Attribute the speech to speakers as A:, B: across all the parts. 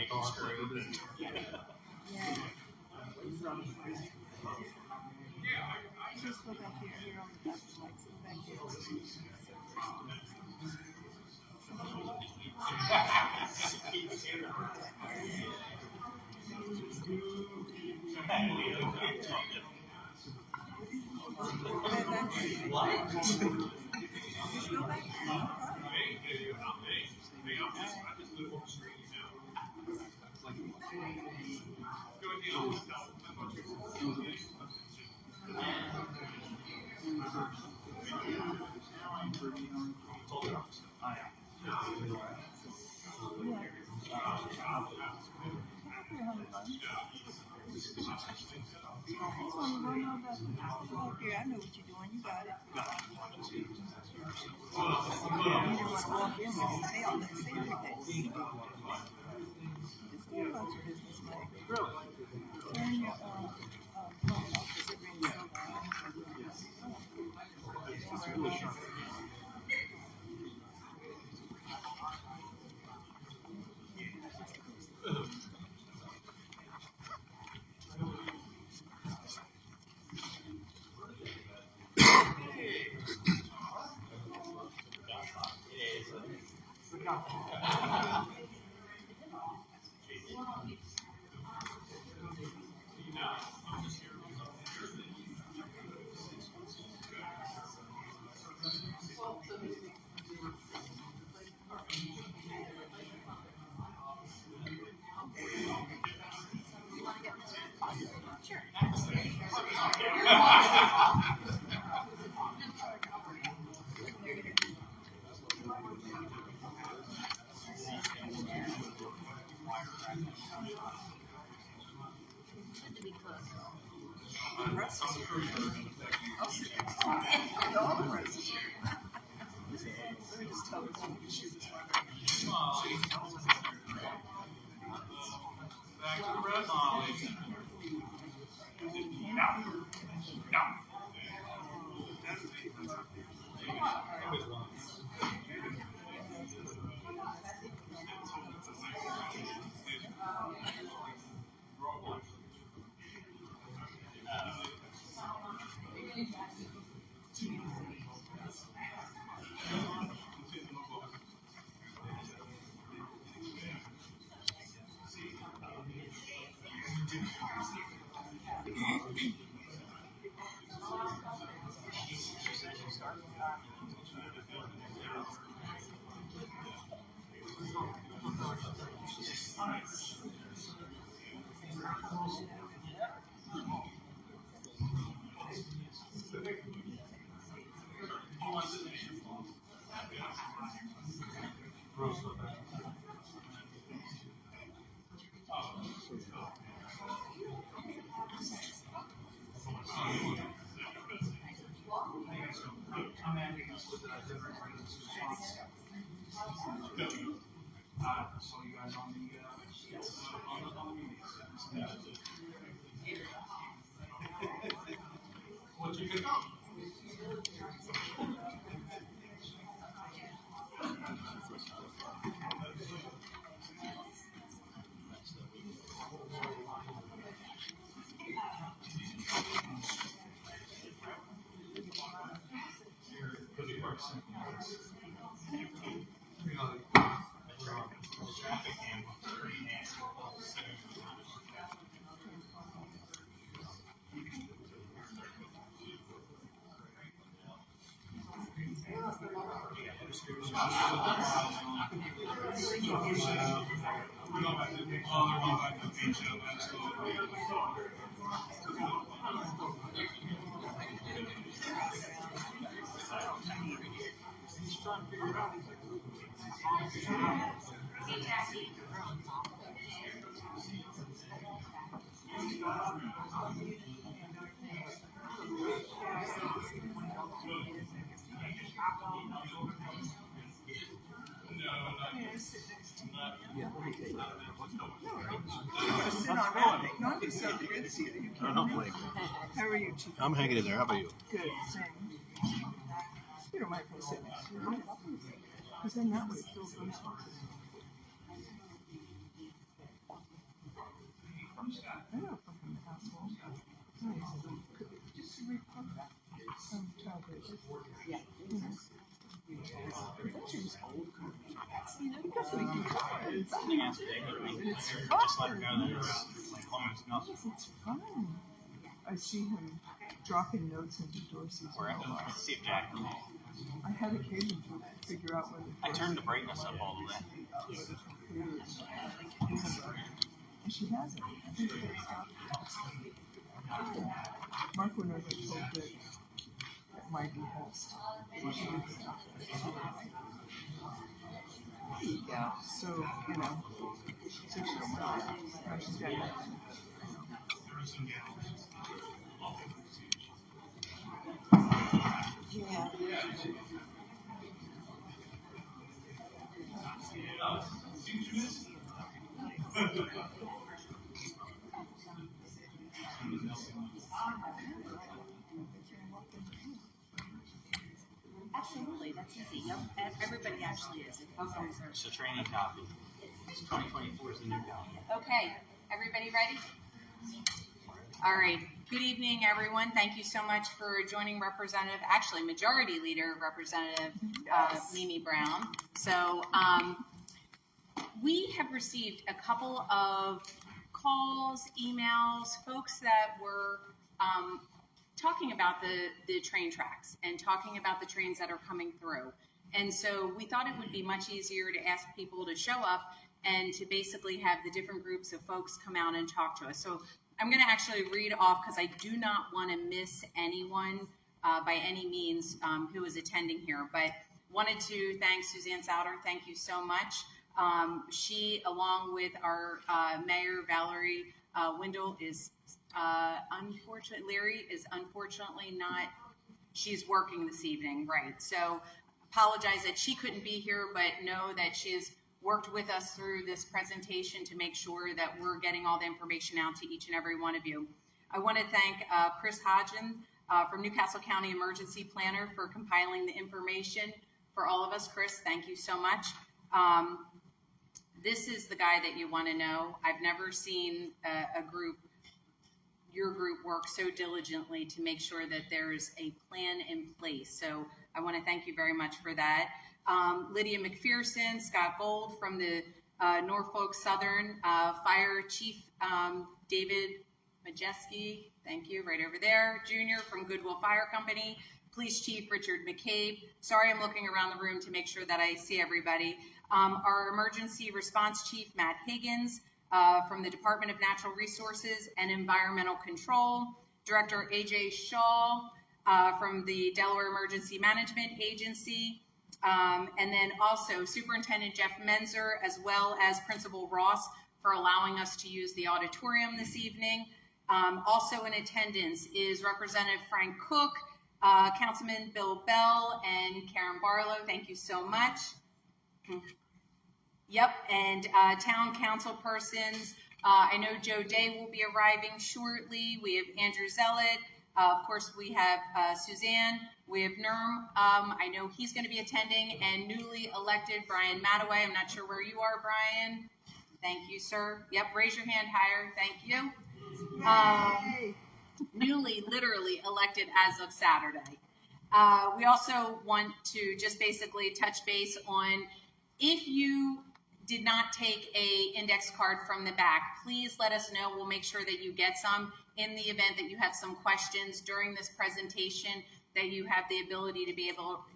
A: Just go back here on the top lights back here. Here, I know what you're doing. You got it. You didn't want to walk in and say all that. Say everything. Just go about your business, Mike. Turn your phone off because it rings so loud. How are you, Chief?
B: I'm hanging in there. How about you?
A: Good, same. You don't mind if I sit next to you, because then that way it feels unspoken. Just to report that. Some child races. Yeah. That's just old. You know, because we can cover it. It's fun.
B: Just let her go there. Like almost nothing.
A: Yes, it's fun. I see him dropping notes into Dorsey's mailbox.
B: See if Jack.
A: I had occasion to figure out whether
B: I turned the brightness up all the way.
A: And she hasn't. I think they stopped. Mark would never told that at my behest. Yeah, so, you know, 6 years old. Now she's got nothing. Yeah.
C: Absolutely, that's easy. Yep. Everybody actually is.
B: It's a training copy. 2024 is the new copy.
C: Okay, everybody ready? All right. Good evening, everyone. Thank you so much for joining Majority Leader Representative Mimi Brown. So we have received a couple of calls, emails, folks that were talking about the train tracks and talking about the trains that are coming through. And so we thought it would be much easier to ask people to show up and to basically have the different groups of folks come out and talk to us. So I'm going to actually read off because I do not want to miss anyone by any means who is attending here. But wanted to thank Suzanne Souter. Thank you so much. She, along with our Mayor Valerie Wendell, is Leary is unfortunately not. She's working this evening, right? So apologize that she couldn't be here, but know that she has worked with us through this presentation to make sure that we're getting all the information out to each and every one of you. I want to thank Nick Hodgden from Newcastle County Emergency Planner for compiling the information for all of us. Chris, thank you so much. This is the guy that you want to know. I've never seen your group work so diligently to make sure that there's a plan in place. So I want to thank you very much for that. Lydia McPherson, Scott Gold from the Norfolk Southern, Fire Chief David Majeski, thank you, right over there, Junior from Goodwill Fire Company, Police Chief Richard McCabe. Sorry, I'm looking around the room to make sure that I see everybody. Our Emergency Response Chief, Matt Higgins, from the Department of Natural Resources and Environmental Control, Director AJ Shaw from the Delaware Emergency Management Agency, and then also Superintendent Jeff Menzer, as well as Principal Ross, for allowing us to use the auditorium this evening. Also in attendance is Representative Frank Cook, Councilman Bill Bell, and Karen Barlow. Thank you so much. Yep, and town council persons. I know Joe Day will be arriving shortly. We have Andrew Zellett. Of course, we have Suzanne. We have Nerm. I know he's going to be attending. And newly elected Brian Mattaway. I'm not sure where you are, Brian. Thank you, sir. Yep, raise your hand higher. Thank you. Newly, literally elected as of Saturday. We also want to just basically touch base on, if you did not take a index card from the back, please let us know. We'll make sure that you get some in the event that you have some questions during this presentation, that you have the ability to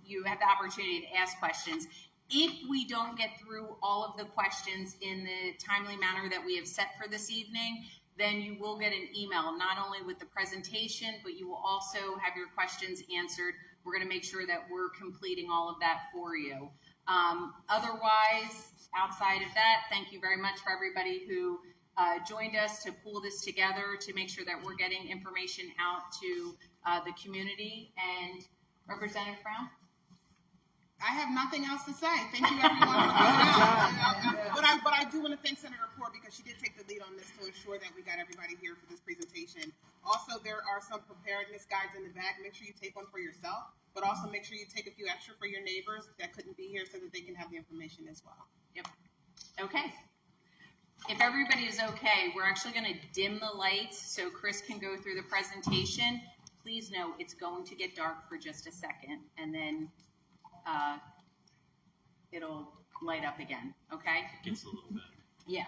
C: you have the opportunity to ask questions. If we don't get through all of the questions in the timely manner that we have set for this evening, then you will get an email, not only with the presentation, but you will also have your questions answered. We're going to make sure that we're completing all of that for you. Otherwise, outside of that, thank you very much for everybody who joined us to pull this together to make sure that we're getting information out to the community. And Representative Brown?
D: I have nothing else to say. Thank you, everyone, for coming out. But I do want to thank Senator Poore, because she did take the lead on this to ensure that we got everybody here for this presentation. Also, there are some preparedness guides in the back. Make sure you take one for yourself, but also make sure you take a few extra for your neighbors that couldn't be here, so that they can have the information as well.
C: Yep. Okay. If everybody is okay, we're actually going to dim the lights so Chris can go through the presentation. Please know it's going to get dark for just a second, and then it'll light up again, okay?
B: It gets a little better.
C: Yeah.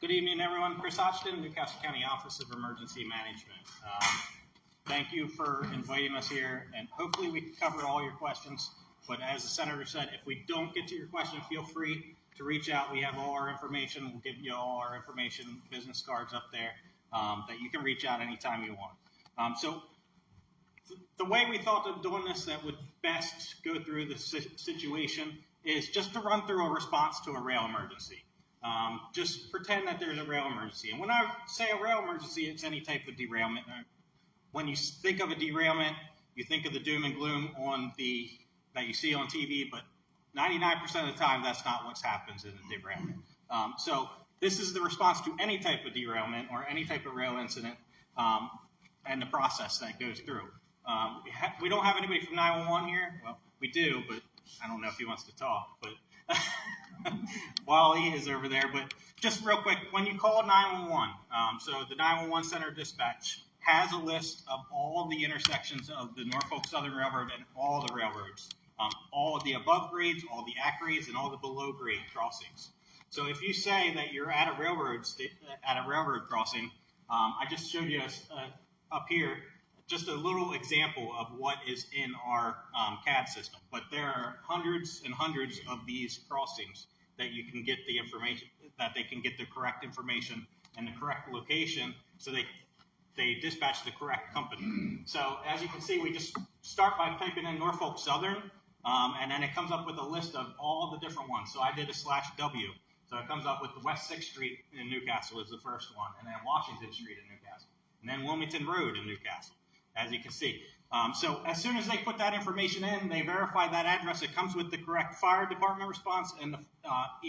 B: Good evening, everyone. Chris Hodgden, Newcastle County Office of Emergency Management. Thank you for inviting us here, and hopefully we can cover all your questions. But as the Senator said, if we don't get to your question, feel free to reach out. We have all our information. We'll give you all our information, business cards up there that you can reach out anytime you want. So the way we thought of doing this that would best go through the situation is just to run through a response to a rail emergency. Just pretend that there's a rail emergency. And when I say a rail emergency, it's any type of derailment. When you think of a derailment, you think of the doom and gloom that you see on TV, but 99% of the time, that's not what happens in a derailment. So this is the response to any type of derailment or any type of rail incident and the process that goes through. We don't have anybody from 911 here. Well, we do, but I don't know if he wants to talk. But while he is over there, but just real quick, when you call 911, so the 911 Center Dispatch has a list of all the intersections of the Norfolk Southern Railroad and all the railroads, all of the above grades, all the at grades, and all the below grade crossings. So if you say that you're at a railroad crossing, I just showed you up here just a little example of what is in our CAD system. But there are hundreds and hundreds of these crossings that you can get the information, that they can get the correct information and the correct location, so they dispatch the correct company. So as you can see, we just start by typing in Norfolk Southern, and then it comes up with a list of all the different ones. So I did a /W. So it comes up with the West 6th Street in Newcastle is the first one, and then Washington Street in Newcastle, and then Wilmington Road in Newcastle, as you can see. So as soon as they put that information in, they verify that address. It comes with the correct fire department response and the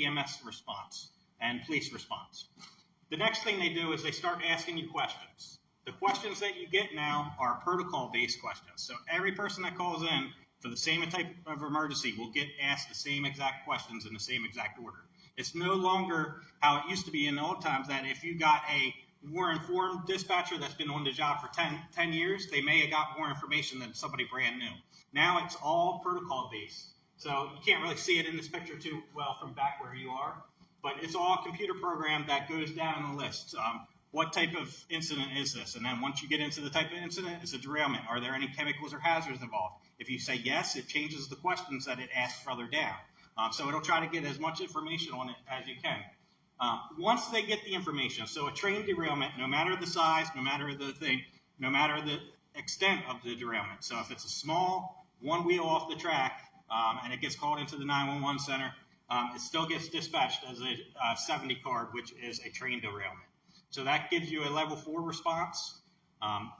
B: EMS response and police response. The next thing they do is they start asking you questions. The questions that you get now are protocol-based questions. So every person that calls in for the same type of emergency will get asked the same exact questions in the same exact order. It's no longer how it used to be in the old times, that if you got a more informed dispatcher that's been on the job for 10 years, they may have got more information than somebody brand new. Now it's all protocol-based. So you can't really see it in this picture too well from back where you are, but it's all a computer program that goes down the list. What type of incident is this? And then once you get into the type of incident, it's a derailment. Are there any chemicals or hazards involved? If you say yes, it changes the questions that it asks further down. So it'll try to get as much information on it as you can. Once they get the information, so a train derailment, no matter the size, no matter the thing, no matter the extent of the derailment. So if it's a small one wheel off the track and it gets called into the 911 center, it still gets dispatched as a 70 card, which is a train derailment. So that gives you a level 4 response.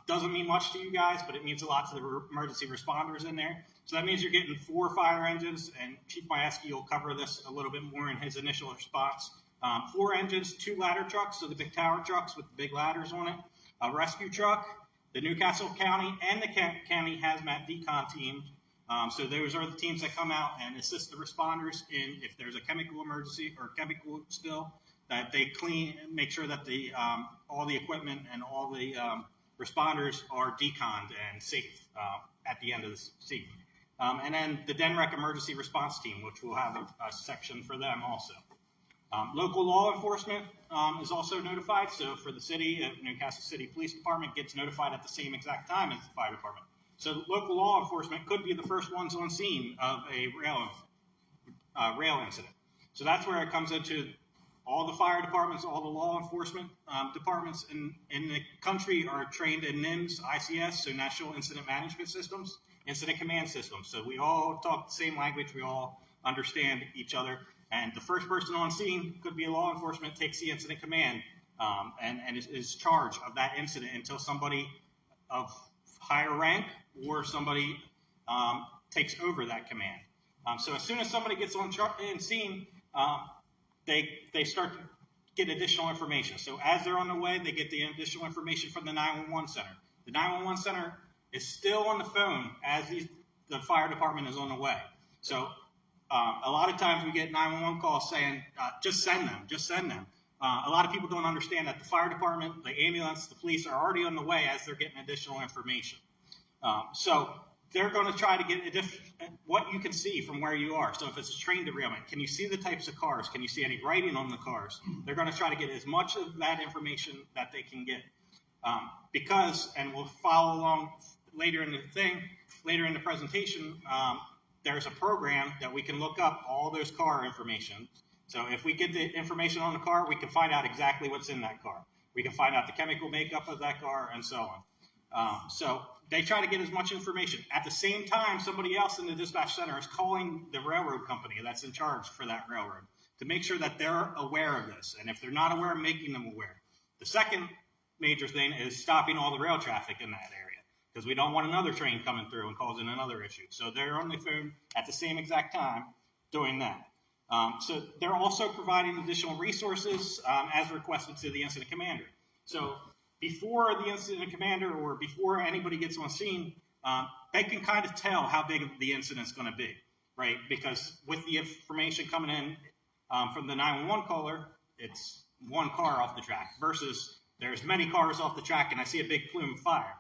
B: Doesn't mean much to you guys, but it means a lot to the emergency responders in there. So that means you're getting 4 fire engines, and Chief Majewski will cover this a little bit more in his initial response. 4 engines, 2 ladder trucks, so the big tower trucks with the big ladders on it, a rescue truck, the Newcastle County and the County Hazmat Decon team. So those are the teams that come out and assist the responders in if there's a chemical emergency or chemical spill, that they clean, make sure that the all the equipment and all the responders are deconned and safe at the end of the scene. And then the DENREC Emergency Response Team, which will have a section for them also. Local law enforcement is also notified. So for the city, Newcastle City Police Department gets notified at the same exact time as the fire department. So local law enforcement could be the first ones on scene of a rail incident. So that's where it comes into all the fire departments, all the law enforcement departments in the country are trained in NIMS, ICS, so National Incident Management Systems, Incident Command Systems. So we all talk the same language, we all understand each other. And the first person on scene could be law enforcement, takes the incident command and is charged of that incident until somebody of higher rank or somebody takes over that command. So as soon as somebody gets on scene, they start to get additional information. So as they're on the way, they get the additional information from the 911 center. The 911 center is still on the phone as the fire department is on the way. So A lot of times we get 911 calls saying, just send them. A lot of people don't understand that the fire department, the ambulance, the police are already on the way as they're getting additional information. So they're going to try to get what you can see from where you are. So if it's a train derailment, can you see the types of cars? Can you see any writing on the cars? They're going to try to get as much of that information that they can get. And we'll follow along later in the presentation, there's a program that we can look up all those car information. So if we get the information on the car, we can find out exactly what's in that car. We can find out the chemical makeup of that car and so on. So they try to get as much information. At the same time, somebody else in the dispatch center is calling the railroad company that's in charge for that railroad to make sure that they're aware of this. And if they're not aware, making them aware. The second major thing is stopping all the rail traffic in that area, because we don't want another train coming through and causing another issue. So they're on the phone at the same exact time doing that. So they're also providing additional resources as requested to the incident commander. So before the incident commander or before anybody gets on scene, they can kind of tell how big the incident's going to be, right? Because with the information coming in from the 911 caller, it's one car off the track versus there's many cars off the track and I see a big plume of fire.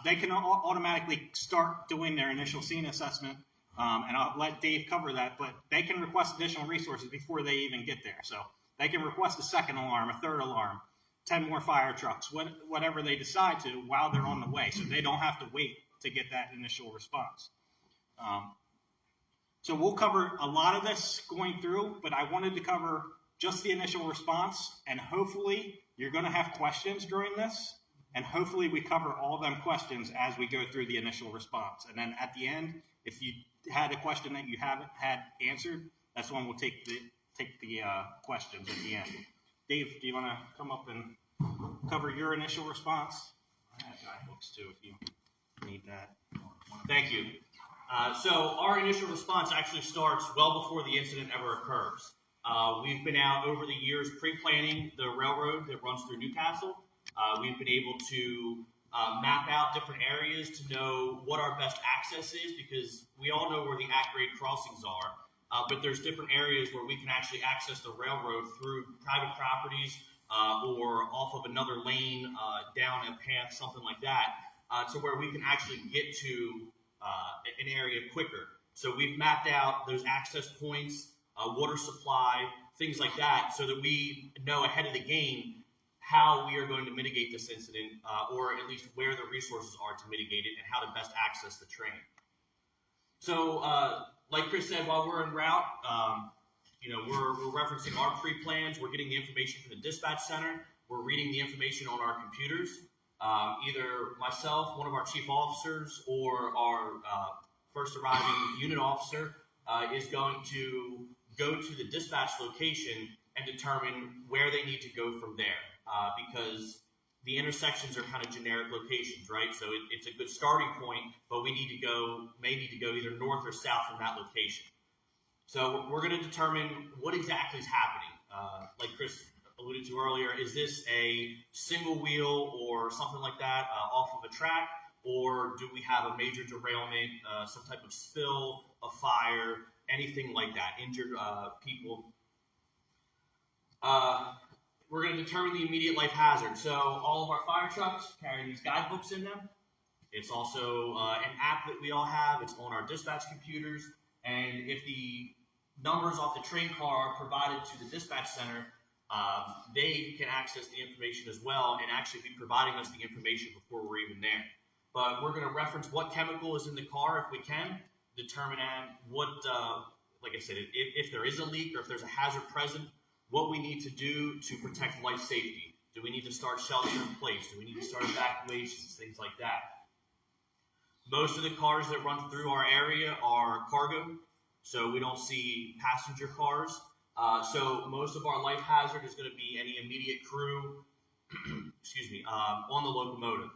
B: They can automatically start doing their initial scene assessment, and I'll let Dave cover that, but they can request additional resources before they even get there. So they can request a second alarm, a third alarm, 10 more fire trucks, whatever they decide to while they're on the way, so they don't have to wait to get that initial response. So we'll cover a lot of this going through, but I wanted to cover just the initial response, and hopefully you're going to have questions during this. And hopefully we cover all them questions as we go through the initial response. And then at the end, if you had a question that you haven't had answered, that's when we'll take the questions at the end. Dave, do you want to come up and cover your initial response? I have guidebooks too if you need that.
E: Thank you. So our initial response actually starts well before the incident ever occurs. We've been out over the years pre-planning the railroad that runs through Newcastle. We've been able to map out different areas to know what our best access is, because we all know where the at-grade crossings are, but there's different areas where we can actually access the railroad through private properties or off of another lane, down a path, something like that, to where we can actually get to an area quicker. So we've mapped out those access points, water supply, things like that, so that we know ahead of the game how we are going to mitigate this incident, or at least where the resources are to mitigate it and how to best access the train. So, like Chris said, while we're en route, we're referencing our pre-plans. We're getting the information from the dispatch center. We're reading the information on our computers. Either myself, one of our chief officers, or our first arriving unit officer is going to go to the dispatch location and determine where they need to go from there. Because the intersections are kind of generic locations, right? So it's a good starting point, but we may need to go either north or south from that location. So we're going to determine what exactly is happening. Like Chris alluded to earlier, is this a single wheel or something like that off of a track, or do we have a major derailment, some type of spill, a fire, anything like that, injured people? We're going to determine the immediate life hazard. So all of our fire trucks carry these guidebooks in them. It's also an app that we all have. It's on our dispatch computers. And if the numbers off the train car are provided to the dispatch center, they can access the information as well and actually be providing us the information before we're even there. But we're going to reference what chemical is in the car if we can, determine what, like I said, if there is a leak or if there's a hazard present, what we need to do to protect life safety. Do we need to start shelter in place? Do we need to start evacuations, things like that? Most of the cars that run through our area are cargo, so we don't see passenger cars. So most of our life hazard is going to be any immediate crew, on the locomotive.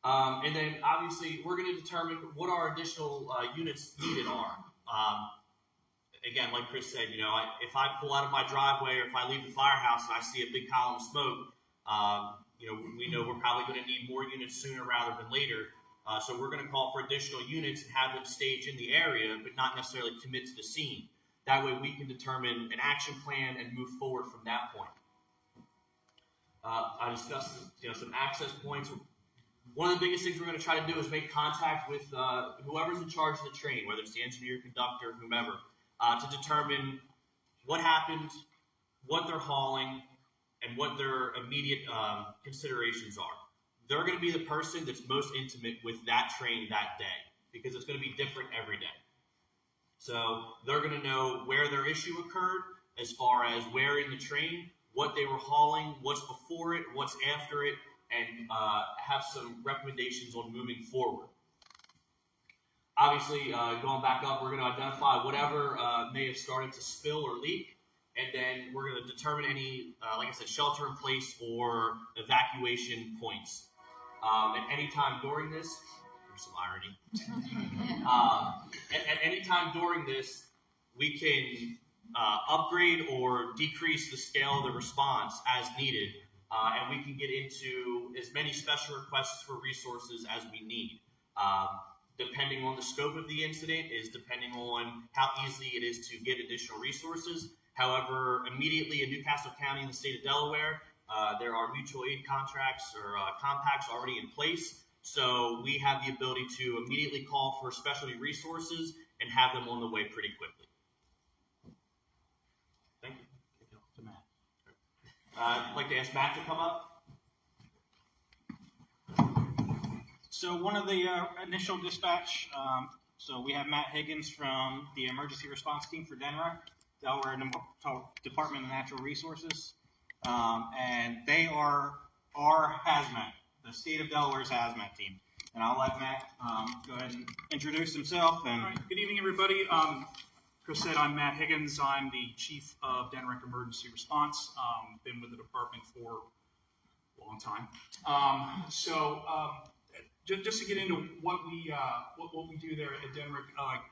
E: And then obviously we're going to determine what our additional units needed are. Again, like Chris said, if I pull out of my driveway or if I leave the firehouse and I see a big column of smoke, we know we're probably going to need more units sooner rather than later. So we're going to call for additional units and have them stage in the area, but not necessarily commit to the scene. That way we can determine an action plan and move forward from that point. I discussed some access points. One of the biggest things we're going to try to do is make contact with whoever's in charge of the train, whether it's the engineer, conductor, whomever, to determine what happened, what they're hauling, and what their immediate considerations are. They're going to be the person that's most intimate with that train that day because it's going to be different every day. So they're going to know where their issue occurred as far as where in the train, what they were hauling, what's before it, what's after it, and have some recommendations on moving forward. Obviously, going back up, we're going to identify whatever may have started to spill or leak, and then we're going to determine any, like I said, shelter in place or evacuation points. At any time during this, there's some irony. At any time during this, we can upgrade or decrease the scale of the response as needed, and we can get into as many special requests for resources as we need. Depending on the scope of the incident is depending on how easy it is to get additional resources. However, immediately in Newcastle County in the state of Delaware, there are mutual aid contracts or compacts already in place. So we have the ability to immediately call for specialty resources and have them on the way pretty quickly. Thank you. To Matt. I'd like to ask Matt to come up.
B: So one of the initial dispatch, so we have Matt Higgins from the emergency response team for DENRA, Delaware Department of Natural Resources, and they are our hazmat, the state of Delaware's hazmat team. And I'll let Matt go ahead and introduce himself. And
F: all right. Good evening, everybody. Chris said I'm Matt Higgins. I'm the chief of DENRA Emergency Response. Been with the department for a long time. Just to get into what we do there at DENRA,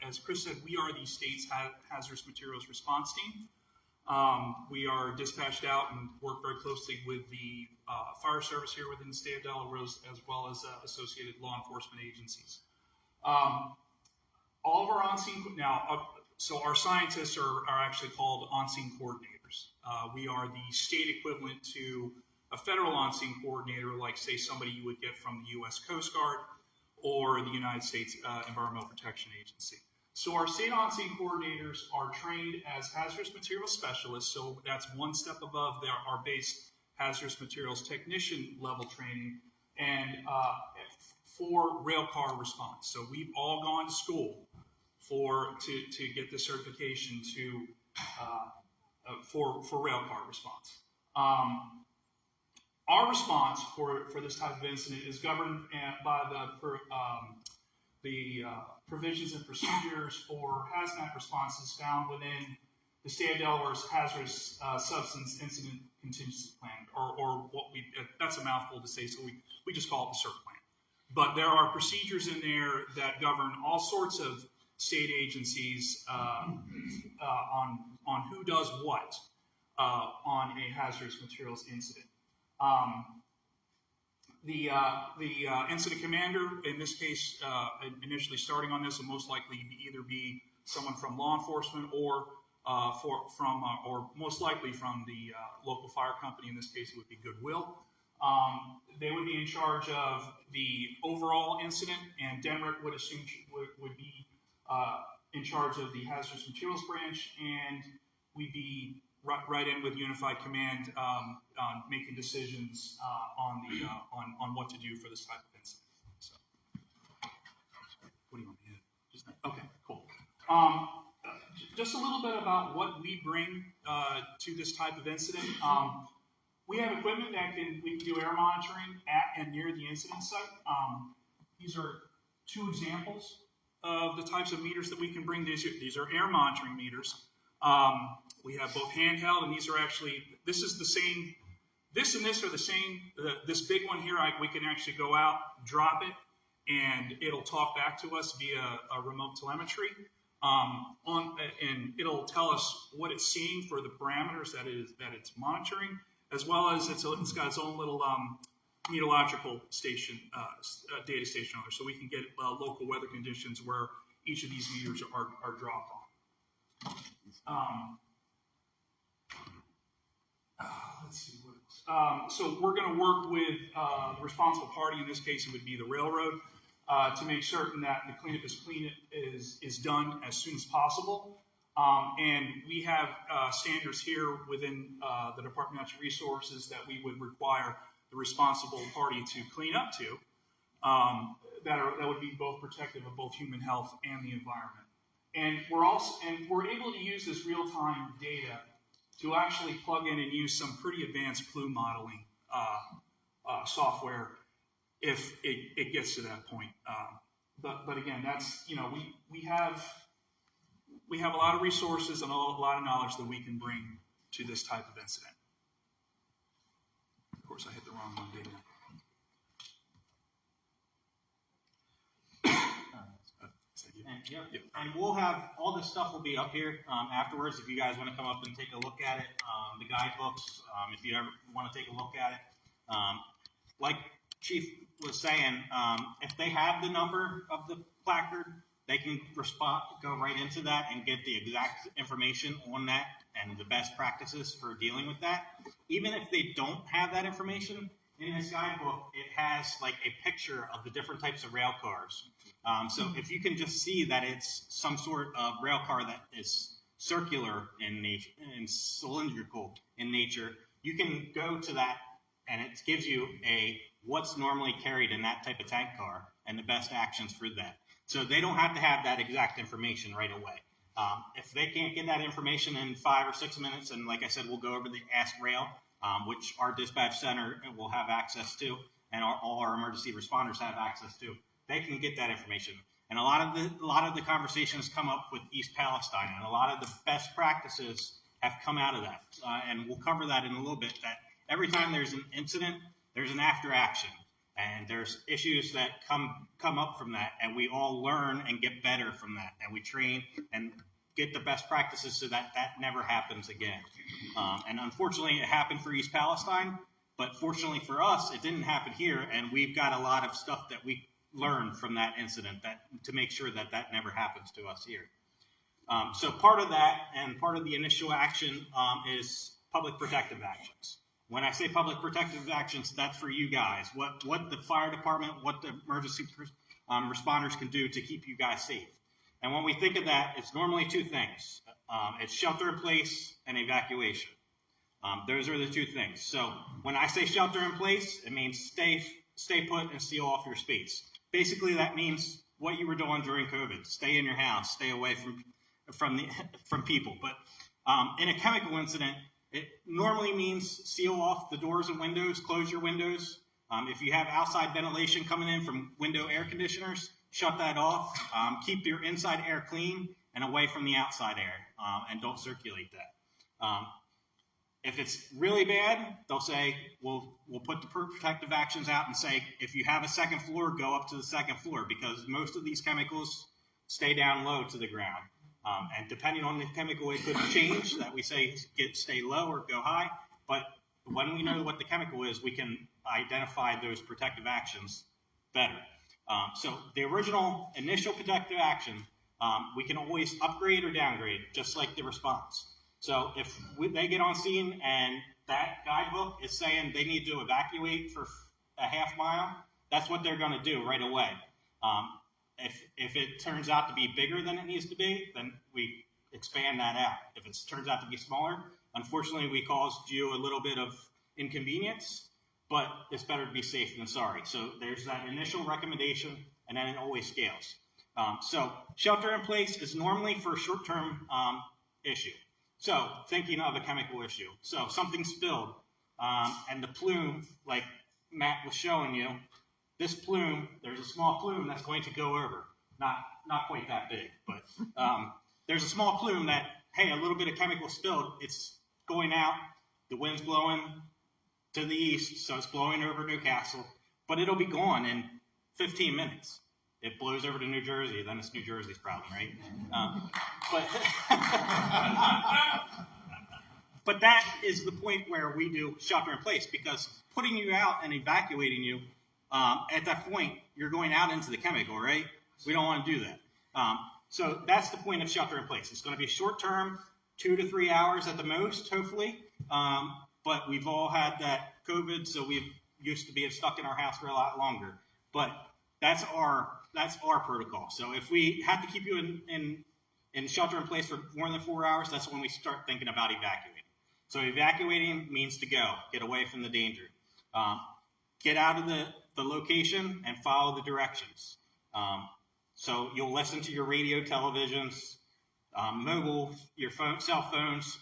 F: as Chris said, we are the state's hazardous materials response team. We are dispatched out and work very closely with the fire service here within the state of Delaware, as well as associated law enforcement agencies. All of our on-scene now, so our scientists are actually called on-scene coordinators. We are the state equivalent to a federal on-scene coordinator, like say somebody you would get from the U.S. Coast Guard or the United States Environmental Protection Agency. So our state on-scene coordinators are trained as hazardous materials specialists, so that's one step above our base hazardous materials technician level training, and for rail car response. So we've all gone to school to get the certification for rail car response. Our response for this type of incident is governed by the provisions and procedures for hazmat responses found within the state of Delaware's hazardous substance incident contingency plan, or what that's a mouthful to say, so we just call it the CERT plan. But there are procedures in there that govern all sorts of state agencies on who does what on a hazardous materials incident. The incident commander, in this case, initially starting on this, will most likely either be someone from law enforcement or most likely from the local fire company. In this case, it would be Goodwill. They would be in charge of the overall incident, and DENRA would be in charge of the hazardous materials branch, and we'd be right in with Unified Command on making decisions on what to do for this type of incident. So, what do you want me to do? Okay, cool. Just a little bit about what we bring to this type of incident. We have equipment that we can do air monitoring at and near the incident site. These are two examples of the types of meters that we can bring. These are air monitoring meters. We have both handheld, and these are actually, this is the same, this and this are the same. This big one here, we can actually go out, drop it, and it'll talk back to us via a remote telemetry. And it'll tell us what it's seeing for the parameters that it's monitoring, as well as it's got its own little meteorological station, data station on there, so we can get local weather conditions where each of these meters are dropped on. Let's see what else. So we're going to work with the responsible party. In this case, it would be the railroad, to make certain that the cleanup is done as soon as possible. And we have standards here within the Department of Natural Resources that we would require the responsible party to clean up to, that would be both protective of both human health and the environment. And we're able to use this real-time data to actually plug in and use some pretty advanced plume modeling software if it gets to that point. But again, that's, we have a lot of resources and a lot of knowledge that we can bring to this type of incident. Of course, I hit the wrong one, didn't I?
B: And we'll have all this stuff will be up here afterwards if you guys want to come up and take a look at it. The guidebooks, if you ever want to take a look at it. Like Chief was saying, if they have the number of the placard, they can go right into that and get the exact information on that and the best practices for dealing with that. Even if they don't have that information, in this guidebook, it has like a picture of the different types of rail cars. So if you can just see that it's some sort of rail car that is circular in nature and cylindrical in nature, you can go to that and it gives you what's normally carried in that type of tank car and the best actions for that. So they don't have to have that exact information right away. If they can't get that information in 5 or 6 minutes, and like I said, we'll go over the Ask Rail, which our dispatch center will have access to, and all our emergency responders have access to. They can get that information. And a lot of the conversations come up with East Palestine, and a lot of the best practices have come out of that. And we'll cover that in a little bit, that every time there's an incident, there's an after action. And there's issues that come up from that, and we all learn and get better from that. And we train and get the best practices so that that never happens again. And unfortunately, it happened for East Palestine, but fortunately for us, it didn't happen here. And we've got a lot of stuff that we learned from that incident to make sure that that never happens to us here. So part of that and part of the initial action is public protective actions. When I say public protective actions, that's for you guys. What the fire department, what the emergency responders can do to keep you guys safe. And when we think of that, it's normally two things. It's shelter in place and evacuation. Those are the two things. So when I say shelter in place, it means stay put and seal off your space. Basically, that means what you were doing during COVID. Stay in your house, stay away from people. But in a chemical incident, it normally means seal off the doors and windows, close your windows. If you have outside ventilation coming in from window air conditioners, shut that off. Keep your inside air clean and away from the outside air, and don't circulate that. If it's really bad, they'll say, we'll put the protective actions out and say, if you have a second floor, go up to the second floor, because most of these chemicals stay down low to the ground. And depending on the chemical, it could change that we say stay low or go high. But when we know what the chemical is, we can identify those protective actions better. So the original initial protective action, we can always upgrade or downgrade, just like the response. So if they get on scene and that guidebook is saying they need to evacuate for a half mile, that's what they're going to do right away. If it turns out to be bigger than it needs to be, then we expand that out. If it turns out to be smaller, unfortunately, we caused you a little bit of inconvenience, but it's better to be safe than sorry. So there's that initial recommendation, and then it always scales. So shelter in place is normally for a short-term issue. So thinking of a chemical issue. So if something spilled and the plume, like Matt was showing you, this plume, there's a small plume that's going to go over. Not quite that big, but there's a small plume that, hey, a little bit of chemical spilled, it's going out, the wind's blowing to the east, so it's blowing over Newcastle, but it'll be gone in 15 minutes. It blows over to New Jersey, then it's New Jersey's problem, right? But that is the point where we do shelter in place, because putting you out and evacuating you, at that point, you're going out into the chemical, right? We don't want to do that. So that's the point of shelter in place. It's going to be short term, 2 to 3 hours at the most, hopefully. But we've all had that COVID, so we've used to being stuck in our house for a lot longer. But that's our protocol. So if we have to keep you in shelter in place for more than 4 hours, that's when we start thinking about evacuating. So evacuating means to go, get away from the danger. Get out of the location and follow the directions. So you'll listen to your radio, televisions, mobile, your phone, cell phones.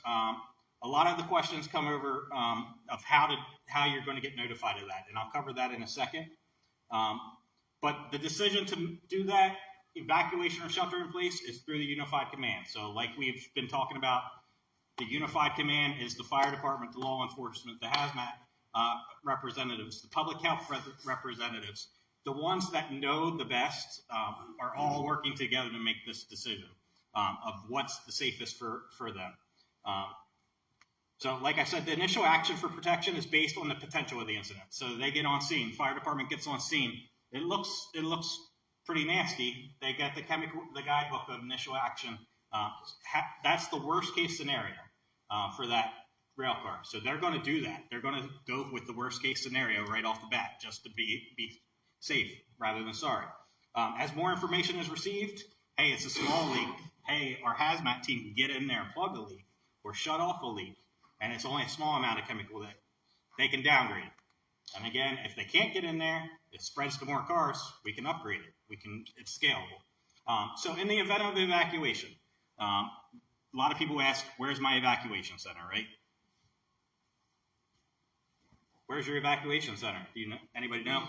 B: A lot of the questions come over of how you're going to get notified of that, and I'll cover that in a second. But the decision to do that evacuation or shelter in place is through the Unified Command. So like we've been talking about, the Unified Command is the fire department, the law enforcement, the hazmat representatives, the public health representatives. The ones that know the best are all working together to make this decision of what's the safest for them. So like I said, the initial action for protection is based on the potential of the incident. So they get on scene, fire department gets on scene. It looks pretty nasty. They get the guidebook of initial action. That's the worst case scenario for that rail car. So they're going to do that. They're going to go with the worst case scenario right off the bat, just to be safe rather than sorry. As more information is received, hey, it's a small leak. Hey, our hazmat team can get in there and plug a leak or shut off a leak, and it's only a small amount of chemical that they can downgrade. And again, if they can't get in there, it spreads to more cars, we can upgrade it. It's scalable. So in the event of evacuation, a lot of people ask, where's my evacuation center, right? Where's your evacuation center? Do you know? Anybody know?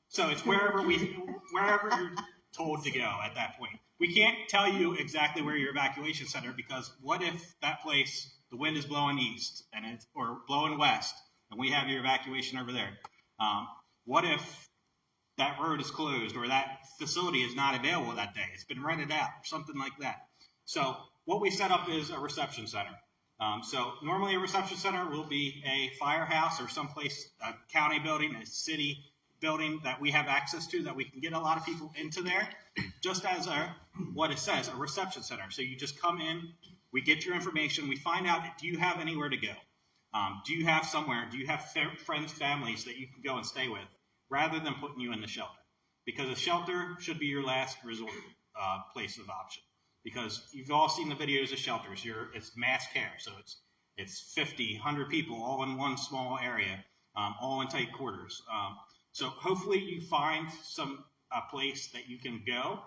B: So it's wherever you're told to go at that point. We can't tell you exactly where your evacuation center, because what if that place, the wind is blowing east or blowing west, and we have your evacuation over there? What if that road is closed or that facility is not available that day? It's been rented out or something like that. So what we set up is a reception center. So normally a reception center will be a firehouse or someplace, a county building, a city building that we have access to, that we can get a lot of people into there, just as what it says, a reception center. So you just come in, we get your information, we find out, do you have anywhere to go? Do you have somewhere? Do you have friends, families that you can go and stay with, rather than putting you in the shelter? Because a shelter should be your last resort place of option. Because you've all seen the videos of shelters. It's mass care, so it's 50, 100 people all in one small area, all in tight quarters. So hopefully you find a place that you can go.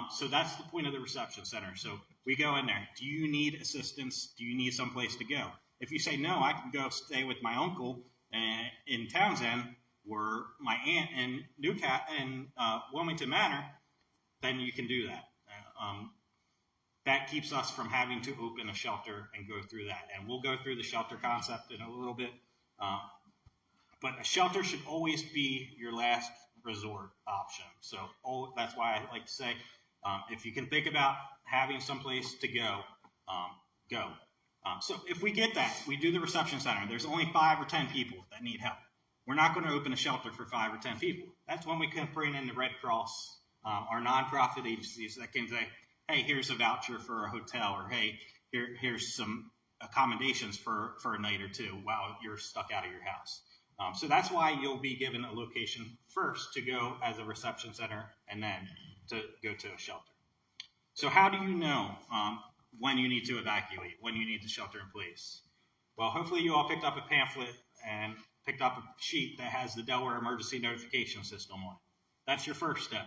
B: So that's the point of the reception center. So we go in there. Do you need assistance? Do you need some place to go? If you say, no, I can go stay with my uncle in Townsend or my aunt in Wilmington Manor, then you can do that. That keeps us from having to open a shelter and go through that. And we'll go through the shelter concept in a little bit. But a shelter should always be your last resort option. So that's why I like to say, if you can think about having someplace to go, go. So if we get that, we do the reception center. There's only 5 or 10 people that need help. We're not going to open a shelter for 5 or 10 people. That's when we can bring in the Red Cross, our nonprofit agencies that can say, hey, here's a voucher for a hotel, or hey, here's some accommodations for a night or two while you're stuck out of your house. So that's why you'll be given a location first to go as a reception center, and then to go to a shelter. So how do you know when you need to evacuate, when you need to shelter in place? Well, hopefully you all picked up a pamphlet and picked up a sheet that has the Delaware Emergency Notification System on it. That's your first step.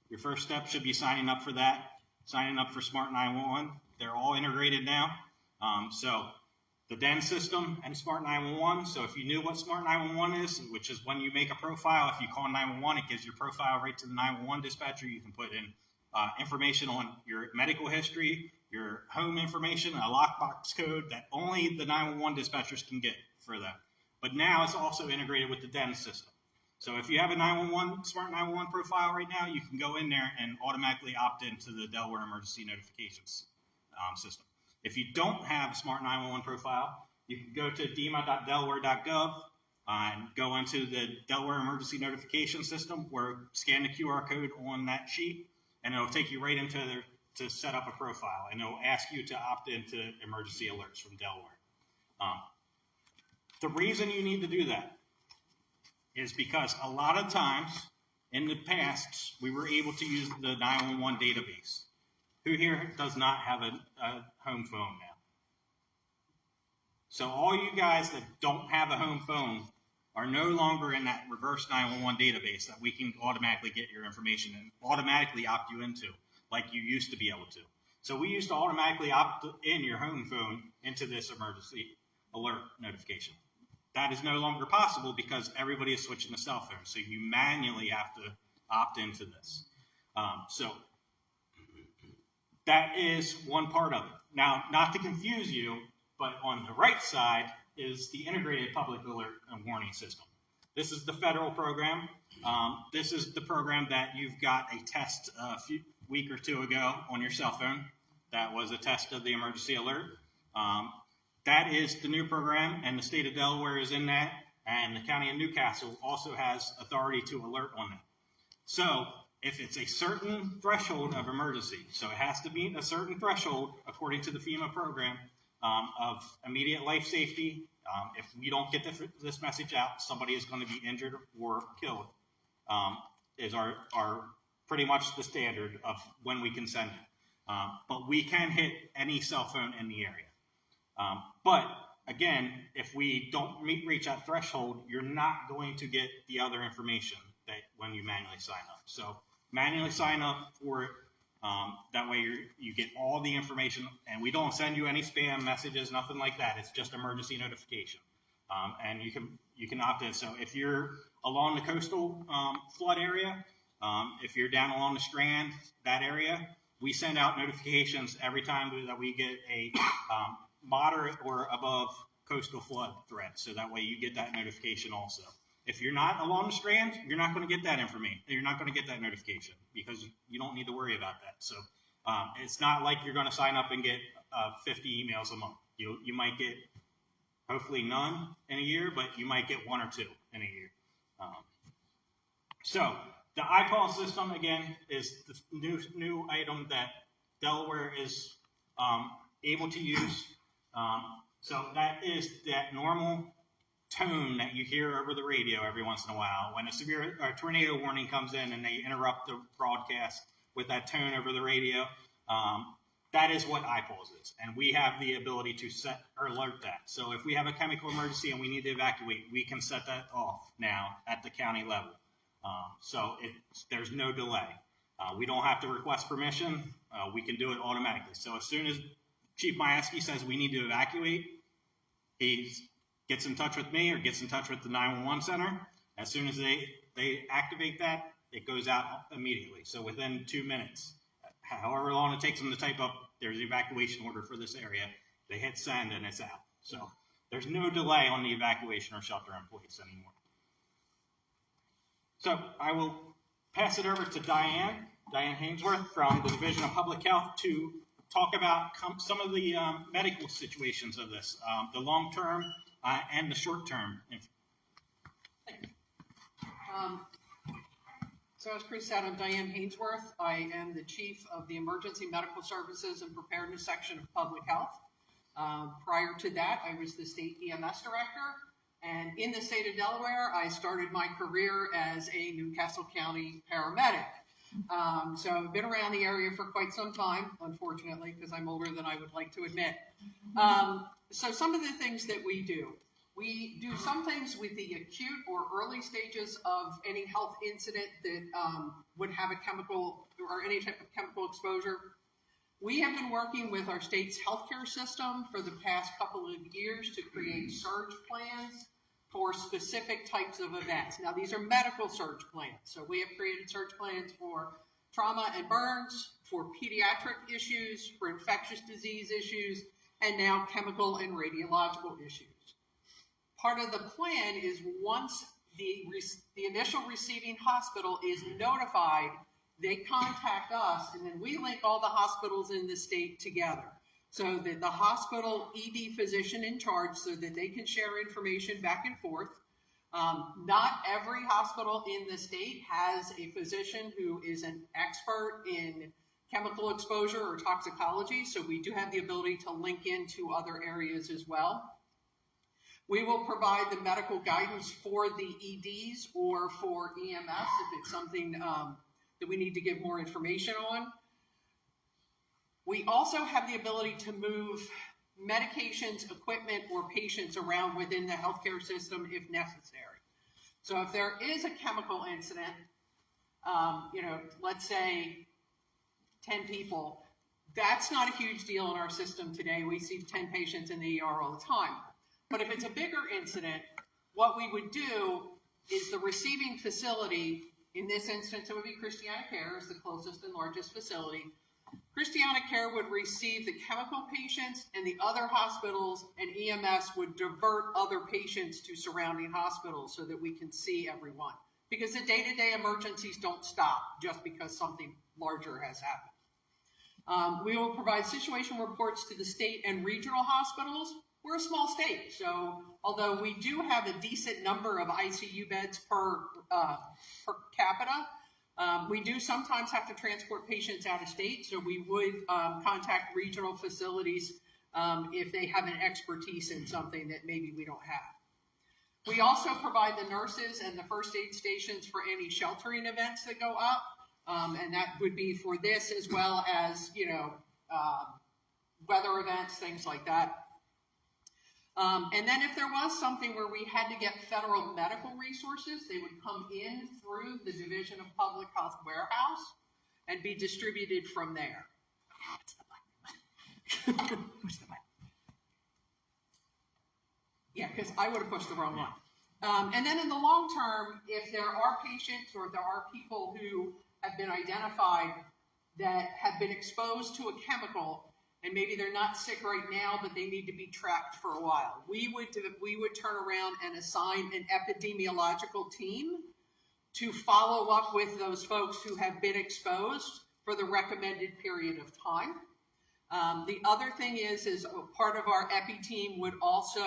B: Your first step should be signing up for that, signing up for Smart 911. They're all integrated now. So the DEN system and Smart 911. So if you knew what Smart 911 is, which is when you make a profile, if you call 911, it gives your profile right to the 911 dispatcher. You can put in information on your medical history, your home information, a lockbox code that only the 911 dispatchers can get for them. But now it's also integrated with the DEN system. So if you have a Smart 911 profile right now, you can go in there and automatically opt into the Delaware Emergency Notifications system. If you don't have a Smart 911 profile, You can go to dema.delaware.gov and go into the Delaware Emergency Notification System, where scan the QR code on that sheet, and it'll take you right into there to set up a profile, and it'll ask you to opt into emergency alerts from Delaware. The reason you need to do that is because a lot of times in the past, we were able to use the 911 database. Who here does not have a home phone now? So all you guys that don't have a home phone are no longer in that reverse 911 database that we can automatically get your information and automatically opt you into, like you used to be able to. So we used to automatically opt in your home phone into this emergency alert notification. That is no longer possible because everybody is switching to cell phones. So you manually have to opt into this. So that is one part of it. Now, not to confuse you, but on the right side is the Integrated Public Alert and Warning System. This is the federal program. This is the program that you've got a test a week or two ago on your cell phone. That was a test of the emergency alert. That is the new program, and the state of Delaware is in that, and the county of Newcastle also has authority to alert on it. So if it's a certain threshold of emergency, so it has to meet a certain threshold according to the FEMA program of immediate life safety. If we don't get this message out, somebody is going to be injured or killed, is our pretty much the standard of when we can send it. But we can hit any cell phone in the area. But again, if we don't reach that threshold, you're not going to get the other information that when you manually sign up. So manually sign up for it. That way you get all the information, and we don't send you any spam messages, nothing like that. It's just emergency notification. And you can opt in. So if you're along the coastal flood area, if you're down along the Strand, that area, we send out notifications every time that we get a moderate or above coastal flood threat. So that way you get that notification also. If you're not along the Strand, you're not going to get that information. You're not going to get that notification because you don't need to worry about that. So it's not like you're going to sign up and get 50 emails a month. You might get hopefully none in a year, but you might get one or two in a year. So the iPaul system, again, is the new item that Delaware is able to use. So that is that normal tone that you hear over the radio every once in a while when a severe tornado warning comes in and they interrupt the broadcast with that tone over the radio. That is what iPaul's is, and we have the ability to set or alert that. So if we have a chemical emergency and we need to evacuate, we can set that off now at the county level. So there's no delay. We don't have to request permission. We can do it automatically. So as soon as Chief Majewski says we need to evacuate, he gets in touch with me or gets in touch with the 911 center. As soon as they activate that, it goes out immediately. So within 2 minutes, however long it takes them to type up there's an evacuation order for this area, they hit send and it's out. So there's no delay on the evacuation or shelter in place anymore. So I will pass it over to Diane Hainsworth from the Division of Public Health to talk about some of the medical situations of this, the long-term and the short-term.
G: So as Chris said, I'm Diane Hainsworth. I am the Chief of the Emergency Medical Services and Preparedness Section of Public Health. Prior to that, I was the State EMS Director. And in the state of Delaware, I started my career as a Newcastle County paramedic. So I've been around the area for quite some time, unfortunately, because I'm older than I would like to admit. So some of the things that we do some things with the acute or early stages of any health incident that would have a chemical or any type of chemical exposure. We have been working with our state's healthcare system for the past couple of years to create surge plans for specific types of events. Now, these are medical surge plans. So we have created surge plans for trauma and burns, for pediatric issues, for infectious disease issues, and now chemical and radiological issues. Part of the plan is once the initial receiving hospital is notified, they contact us, and then we link all the hospitals in the state together. so that the hospital ED physician in charge, so that they can share information back and forth. Not every hospital in the state has a physician who is an expert in chemical exposure or toxicology, so we do have the ability to link into other areas as well. We will provide the medical guidance for the EDs or for EMS if it's something that we need to give more information on. We also have the ability to move medications, equipment, or patients around within the healthcare system if necessary. So if there is a chemical incident, let's say 10 people, that's not a huge deal in our system today. We see 10 patients in the ER all the time. But if it's a bigger incident, what we would do is the receiving facility, in this instance it would be Christiana Care, is the closest and largest facility. Christiana Care would receive the chemical patients, and the other hospitals and EMS would divert other patients to surrounding hospitals so that we can see everyone. Because the day-to-day emergencies don't stop just because something larger has happened. We will provide situation reports to the state and regional hospitals. We're a small state, so although we do have a decent number of ICU beds per capita, we do sometimes have to transport patients out of state, so we would contact regional facilities if they have an expertise in something that maybe we don't have. We also provide the nurses and the first aid stations for any sheltering events that go up, and that would be for this as well as, weather events, things like that. And then if there was something where we had to get federal medical resources, they would come in through the Division of Public Health warehouse and be distributed from there. Push the button. Yeah, because I would have pushed the wrong one. And then in the long term, if there are patients or if there are people who have been identified that have been exposed to a chemical, and maybe they're not sick right now, but they need to be tracked for a while, we would turn around and assign an epidemiological team to follow up with those folks who have been exposed for the recommended period of time. The other thing is part of our epi team would also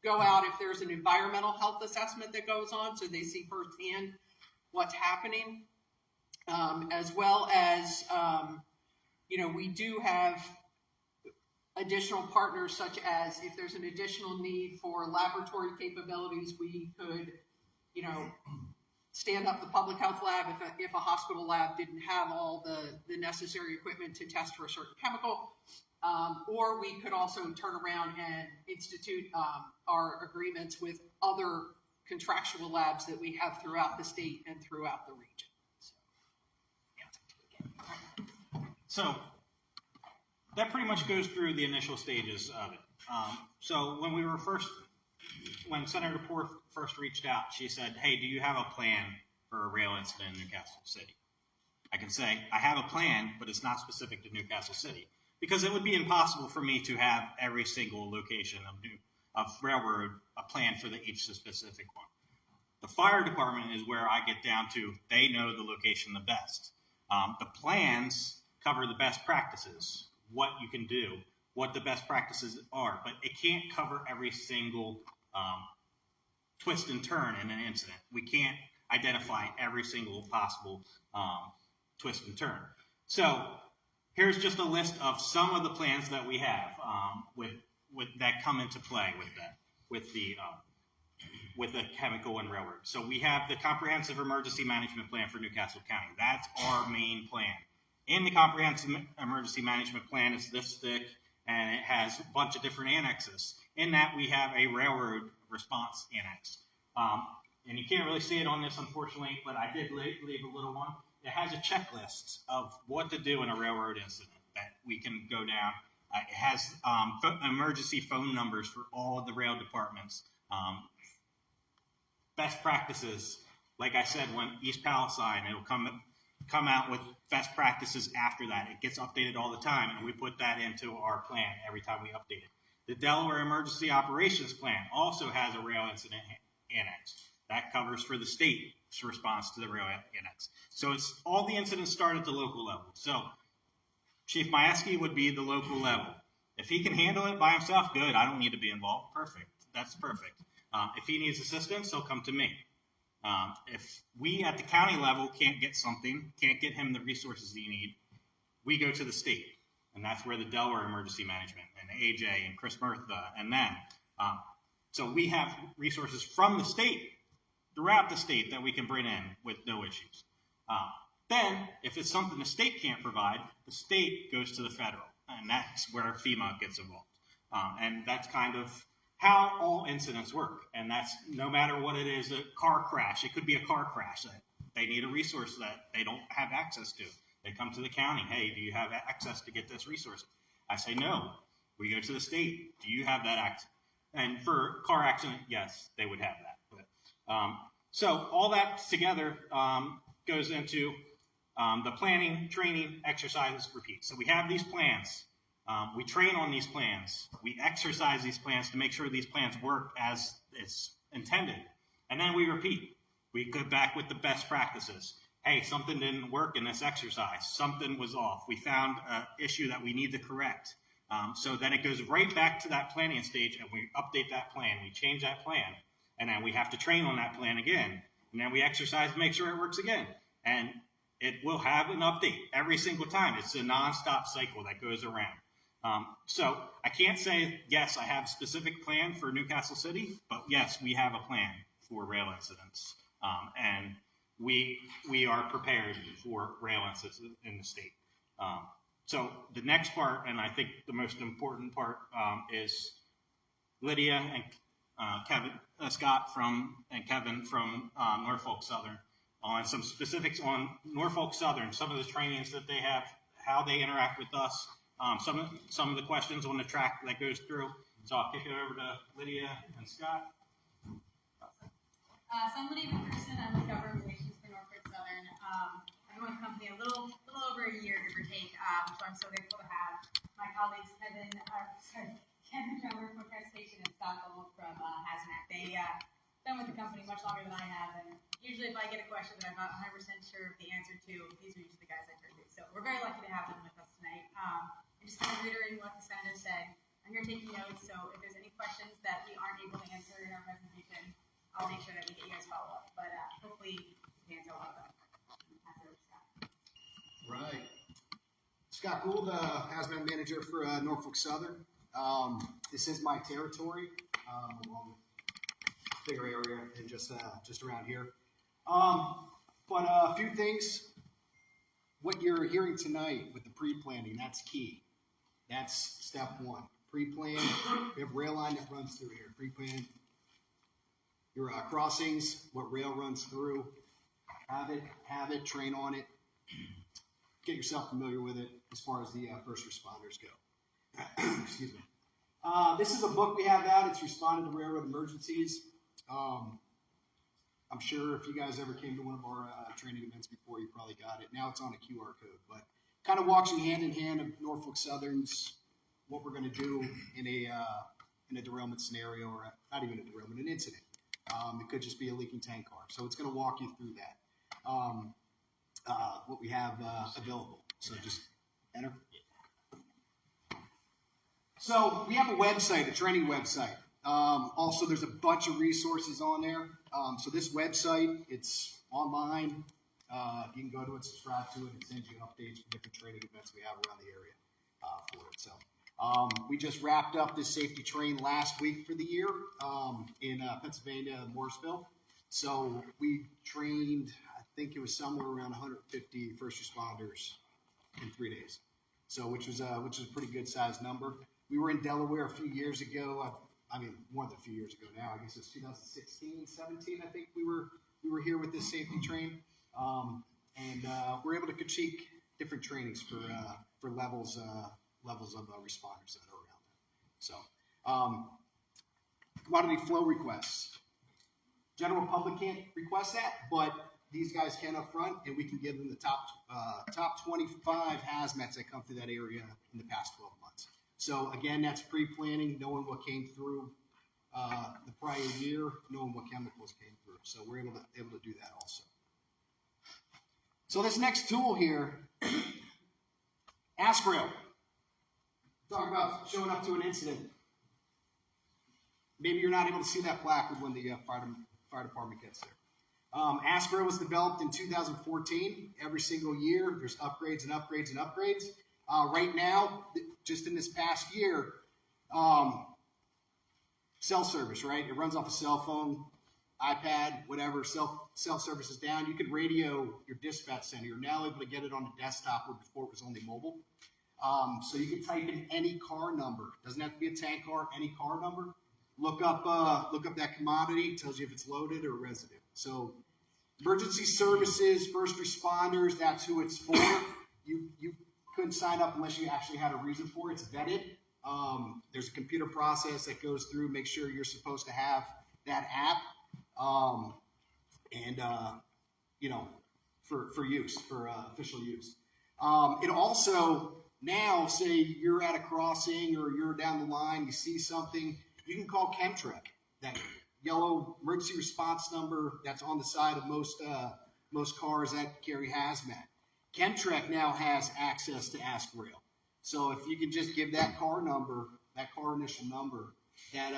G: go out if there's an environmental health assessment that goes on, so they see firsthand what's happening, as well as we do have additional partners, such as if there's an additional need for laboratory capabilities, we could, stand up the public health lab if a hospital lab didn't have all the necessary equipment to test for a certain chemical. Or we could also turn around and institute our agreements with other contractual labs that we have throughout the state and throughout the region.
B: So that pretty much goes through the initial stages of it. So when Senator Poore first reached out, she said, "Hey, do you have a plan for a rail incident in Newcastle City?" I can say, I have a plan, but it's not specific to Newcastle City, because it would be impossible for me to have every single location of railroad a plan for each specific one. The fire department is where I get down to, they know the location the best. The plans cover the best practices, what you can do, what the best practices are, but it can't cover every single twist and turn in an incident. We can't identify every single possible twist and turn. So here's just a list of some of the plans that we have with that come into play with the chemical and railroad. So we have the Comprehensive Emergency Management Plan for Newcastle County. That's our main plan. In the Comprehensive Emergency Management Plan, it's this thick, and it has a bunch of different annexes. In that, we have a railroad response annex. And you can't really see it on this, unfortunately, but I did leave a little one. It has a checklist of what to do in a railroad incident that we can go down. It has emergency phone numbers for all of the rail departments. Best practices, like I said, when East Palestine, it'll come out with best practices after that. It gets updated all the time, and we put that into our plan every time we update it. The Delaware Emergency Operations Plan also has a rail incident annex. That covers for the state's response to the rail annex. So it's all the incidents start at the local level. So Chief Majewski would be the local level. If he can handle it by himself, good. I don't need to be involved. Perfect. That's perfect. If he needs assistance, he'll come to me. If we at the county level can't get something, can't get him the resources he needs, we go to the state. And that's where the Delaware Emergency Management and AJ and Chris Murtha and them. So we have resources from the state, throughout the state, that we can bring in with no issues. Then, if it's something the state can't provide, the state goes to the federal, and that's where FEMA gets involved. And that's kind of how all incidents work. And that's no matter what it is, a car crash. It could be a car crash that they need a resource that they don't have access to. They come to the county. Hey, do you have access to get this resource? I say no. We go to the state. Do you have that access? And for car accident, yes, they would have that. But, so all that together goes into the planning, training, exercises, repeat. So we have these plans. We train on these plans. We exercise these plans to make sure these plans work as it's intended. And then we repeat. We go back with the best practices. Hey, something didn't work in this exercise. Something was off. We found an issue that we need to correct. So then it goes right back to that planning stage, and we update that plan. We change that plan, and then we have to train on that plan again. And then we exercise to make sure it works again. And it will have an update every single time. It's a nonstop cycle that goes around. So I can't say, yes, I have a specific plan for Newcastle City, but yes, we have a plan for rail incidents. And we are prepared for rail incidents in the state. So the next part, and I think the most important part, is Lydia and Scott and Kevin from Norfolk Southern on some specifics on Norfolk Southern, some of the trainings that they have, how they interact with us, some of the questions on the track that goes through. So I'll kick it over to Lydia and Scott.
H: So I'm Lydia McPherson. I'm with Government Relations for Norfolk Southern. I've been with the company a little over a year, give or take. So I'm so grateful to have my colleagues Kevin from Norfolk Station and Scott Gold from Hazmat. They've been with the company much longer than I have, and usually if I get a question that I'm not 100% sure of the answer to, these are usually the guys I turn to. So we're very lucky to have them with us tonight. And just kind of reiterating what the senator said, I'm here taking notes, so if there's any questions that we aren't able to answer in our presentation, I'll make sure that we get you guys follow up. But hopefully we can answer a lot of them.
I: Right. Scott Gould, Hazmat Manager for Norfolk Southern. This is my territory, along with bigger area and just around here. But a few things. What you're hearing tonight with the pre-planning, that's key. That's step one. Pre-plan. We have rail line that runs through here. Pre-plan your crossings, what rail runs through. Have it, train on it. Get yourself familiar with it as far as the first responders go. Excuse me. This is a book we have out. It's Responding to Railroad Emergencies. I'm sure if you guys ever came to one of our training events before, you probably got it. Now it's on a QR code, but kind of walks you hand in hand of Norfolk Southern's what we're going to do in a derailment scenario, or not even a derailment, an incident. It could just be a leaking tank car. So it's going to walk you through that. What we have available. So just enter. So we have a website, a training website. Also, there's a bunch of resources on there. So this website, it's online. You can go to it, subscribe to it, and send you updates for different training events we have around the area for it. So we just wrapped up this safety train last week for the year in Pennsylvania, Morrisville. So we trained, I think it was somewhere around 150 first responders in 3 days. So which was a pretty good sized number. We were in Delaware a few years ago. I mean, more than a few years ago now. I guess it's 2016, 17. I think we were here with this safety train, and we're able to critique different trainings for levels of responders that are around there. So, commodity flow requests. General public can't request that, but these guys can up front, and we can give them the top 25 hazmats that come through that area in the past 12 months. So again, that's pre-planning, knowing what came through the prior year, knowing what chemicals came through. So we're able to do that also. So this next tool here, Ask rail. Talk about showing up to an incident. Maybe you're not able to see that placard when the fire department gets there. Ask rail was developed in 2014. Every single year, there's upgrades and upgrades and upgrades. Right now, just in this past year, cell service, right? It runs off a cell phone, iPad, whatever. Cell service is down. You can radio your dispatch center. You're now able to get it on a desktop where before it was only mobile. So you can type in any car number. Doesn't have to be a tank car. Any car number. Look up that commodity. Tells you if it's loaded or resident. So emergency services, first responders. That's who it's for. You couldn't sign up unless you actually had a reason for it. It's vetted. There's a computer process that goes through, make sure you're supposed to have that app, for use, for official use. It also, now, say you're at a crossing or you're down the line, you see something, you can call Chemtrek, that yellow emergency response number that's on the side of most cars that carry hazmat. Chemtrek now has access to Ask Rail. So if you can just give that car number, that car initial number, and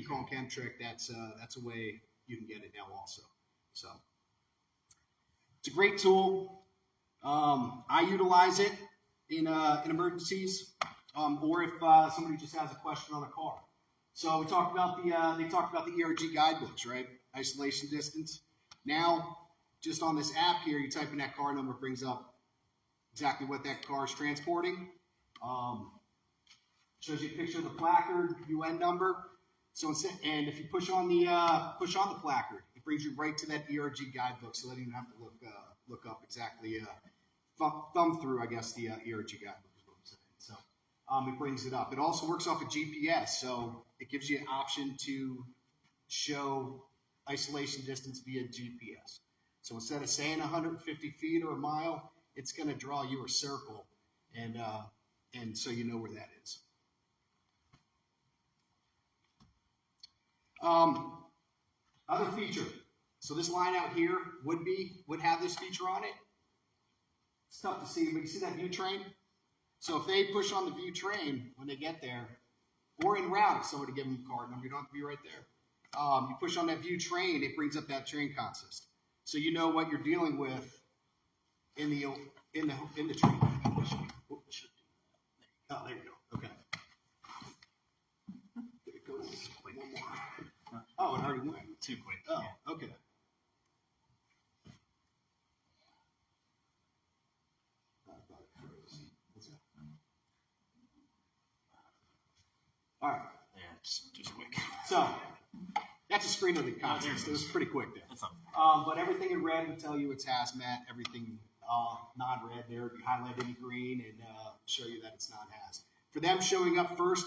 I: call Chemtrek, that's a way you can get it now also. So it's a great tool. I utilize it in emergencies, or if somebody just has a question on a car. So we talked about they talked about the ERG guidebooks, right? Isolation distance. Now, just on this app here, you type in that car number, it brings up exactly what that car is transporting. Shows you a picture of the placard, UN number. So instead, and if you push on the placard, it brings you right to that ERG guidebook, so that you don't have to look up exactly thumb through, I guess, the ERG guidebook is what I'm saying. So it brings it up. It also works off of GPS, so it gives you an option to show isolation distance via GPS. So instead of saying 150 feet or a mile, it's going to draw you a circle, and so you know where that is. Other feature. So this line out here would have this feature on it. It's tough to see, but you see that view train? So if they push on the view train when they get there, or en route, if somebody give them a card number, you don't have to be right there. You push on that view train, it brings up that train consist. So you know what you're dealing with in the train. Oh, there you go. Okay. It goes one more. Oh, it already went.
B: Too quick.
I: Oh,
B: yeah.
I: okay. All right.
B: Yeah, just quick.
I: So that's a screen of the contest. It was pretty quick there.
B: That's not
I: But everything in red would tell you it's hazmat. Everything non-red there would be highlighted in green and show you that it's non-haz. For them showing up first,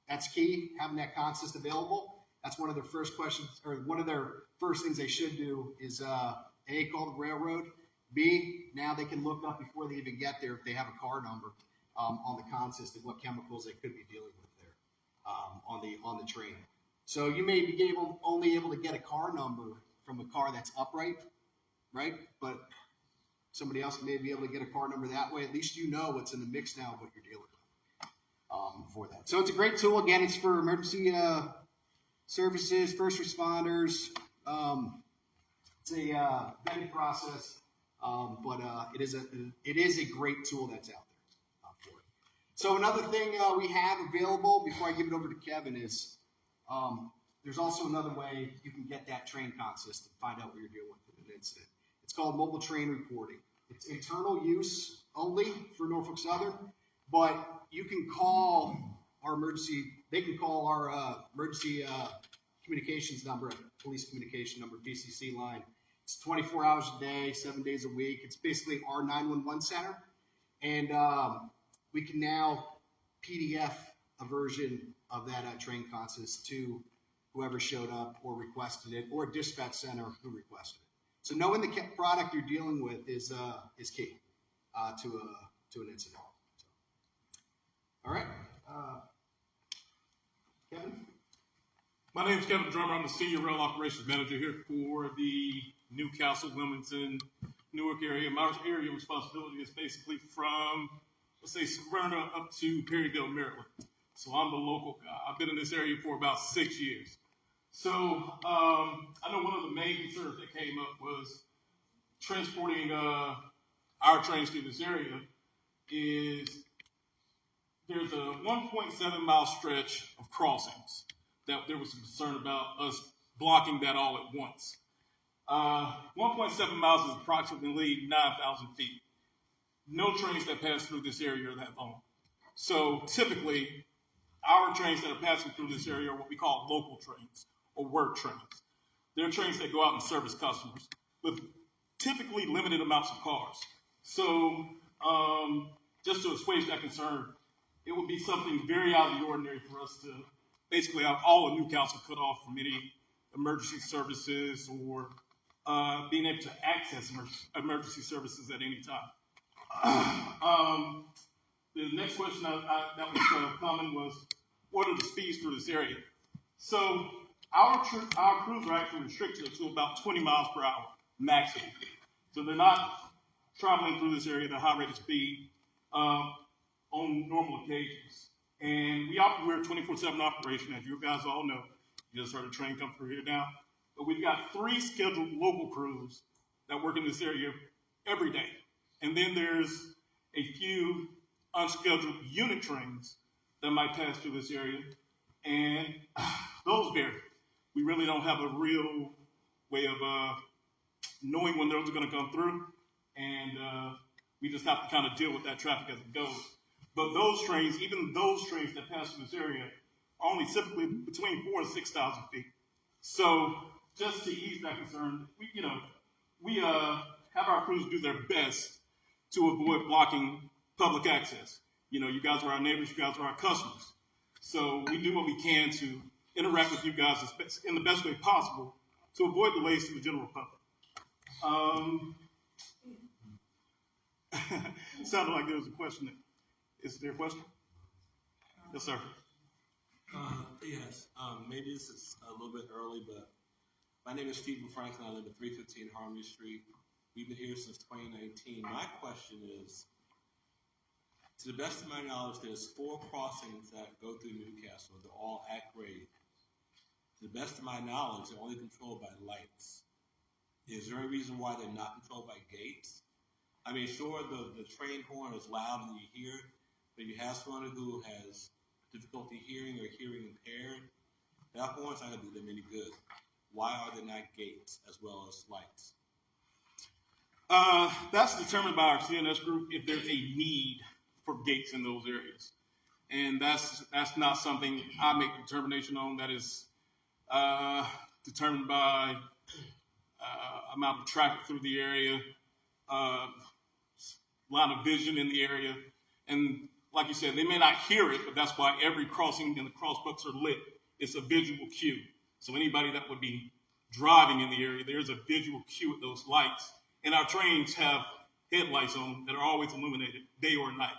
I: that's key. Having that consist available. That's one of their first questions, or one of their first things they should do is A, call the railroad. B, now they can look up before they even get there if they have a car number on the consist of what chemicals they could be dealing with there on the train. So you may be only able to get a car number from a car that's upright, right? But somebody else may be able to get a car number that way. At least you know what's in the mix now of what you're dealing with for that. So it's a great tool. Again, it's for emergency services, first responders. It's a vetted process, but it is a great tool that's out there for it. So another thing we have available before I give it over to Kevin is there's also another way you can get that train consist and find out what you're dealing with in an incident. It's called mobile train reporting. It's internal use only for Norfolk Southern, but you can call our emergency. They can call our emergency communications number, police communication number, PCC line. It's 24 hours a day, 7 days a week. It's basically our 911 center, and we can now PDF a version of that train consist to whoever showed up or requested it, or a dispatch center who requested it. So knowing the product you're dealing with is key to an incident. So, all right, Kevin.
J: My name is Kevin Drummer. I'm the Senior Rail Operations Manager here for the Newcastle, Wilmington, Newark area. My area of responsibility is basically from let's say Smyrna up to Perryville, Maryland. So I'm the local guy. I've been in this area for about 6 years. So I know one of the main concerns that came up was transporting our trains through this area is there's a 1.7 mile stretch of crossings that there was some concern about us blocking that all at once. 1.7 miles is approximately 9,000 feet. No trains that pass through this area are that long. So typically, our trains that are passing through this area are what we call local trains or work trains. They're trains that go out and service customers with typically limited amounts of cars. So just to assuage that concern, it would be something very out of the ordinary for us to basically have all of New Council cut off from any emergency services or being able to access emergency services at any time. The next question that was common was, what are the speeds through this area? So our crews are actually restricted to about 20 miles per hour maximum. So they're not traveling through this area at a high rate of speed on normal occasions. And we're a 24/7 operation, as you guys all know. You just heard a train come through here now. But we've got 3 scheduled local crews that work in this area every day. And then there's a few unscheduled unit trains that might pass through this area. And those vary. We really don't have a real way of knowing when those are going to come through. And we just have to kind of deal with that traffic as it goes. But those trains, even those trains that pass through this area, are only typically between 4,000 and 6,000 feet. So just to ease that concern, we have our crews do their best to avoid blocking public access. You guys are our neighbors, you guys are our customers. So we do what we can to interact with you guys in the best way possible to avoid delays to the general public. Sounded like there was a question there. Is there a question? Yes, sir.
K: Yes, maybe this is a little bit early, but my name is Stephen Franklin. I live at 315 Harmony Street. We've been here since 2019. My question is, to the best of my knowledge, there's 4 crossings that go through Newcastle. They're all at grade. To the best of my knowledge, they're only controlled by lights. Is there any reason why they're not controlled by gates? I mean, sure, the train horn is loud and you hear it, but you have someone who has difficulty hearing or hearing impaired, that horn's not going to do them any good. Why are there not gates as well as lights?
J: That's determined by our CNS group if there's a need for gates in those areas. And that's not something I make a determination on. That is determined by amount of traffic through the area, line of vision in the area. And like you said, they may not hear it, but that's why every crossing and the crossbucks are lit. It's a visual cue. So anybody that would be driving in the area, there's a visual cue with those lights. And our trains have headlights on them that are always illuminated, day or night.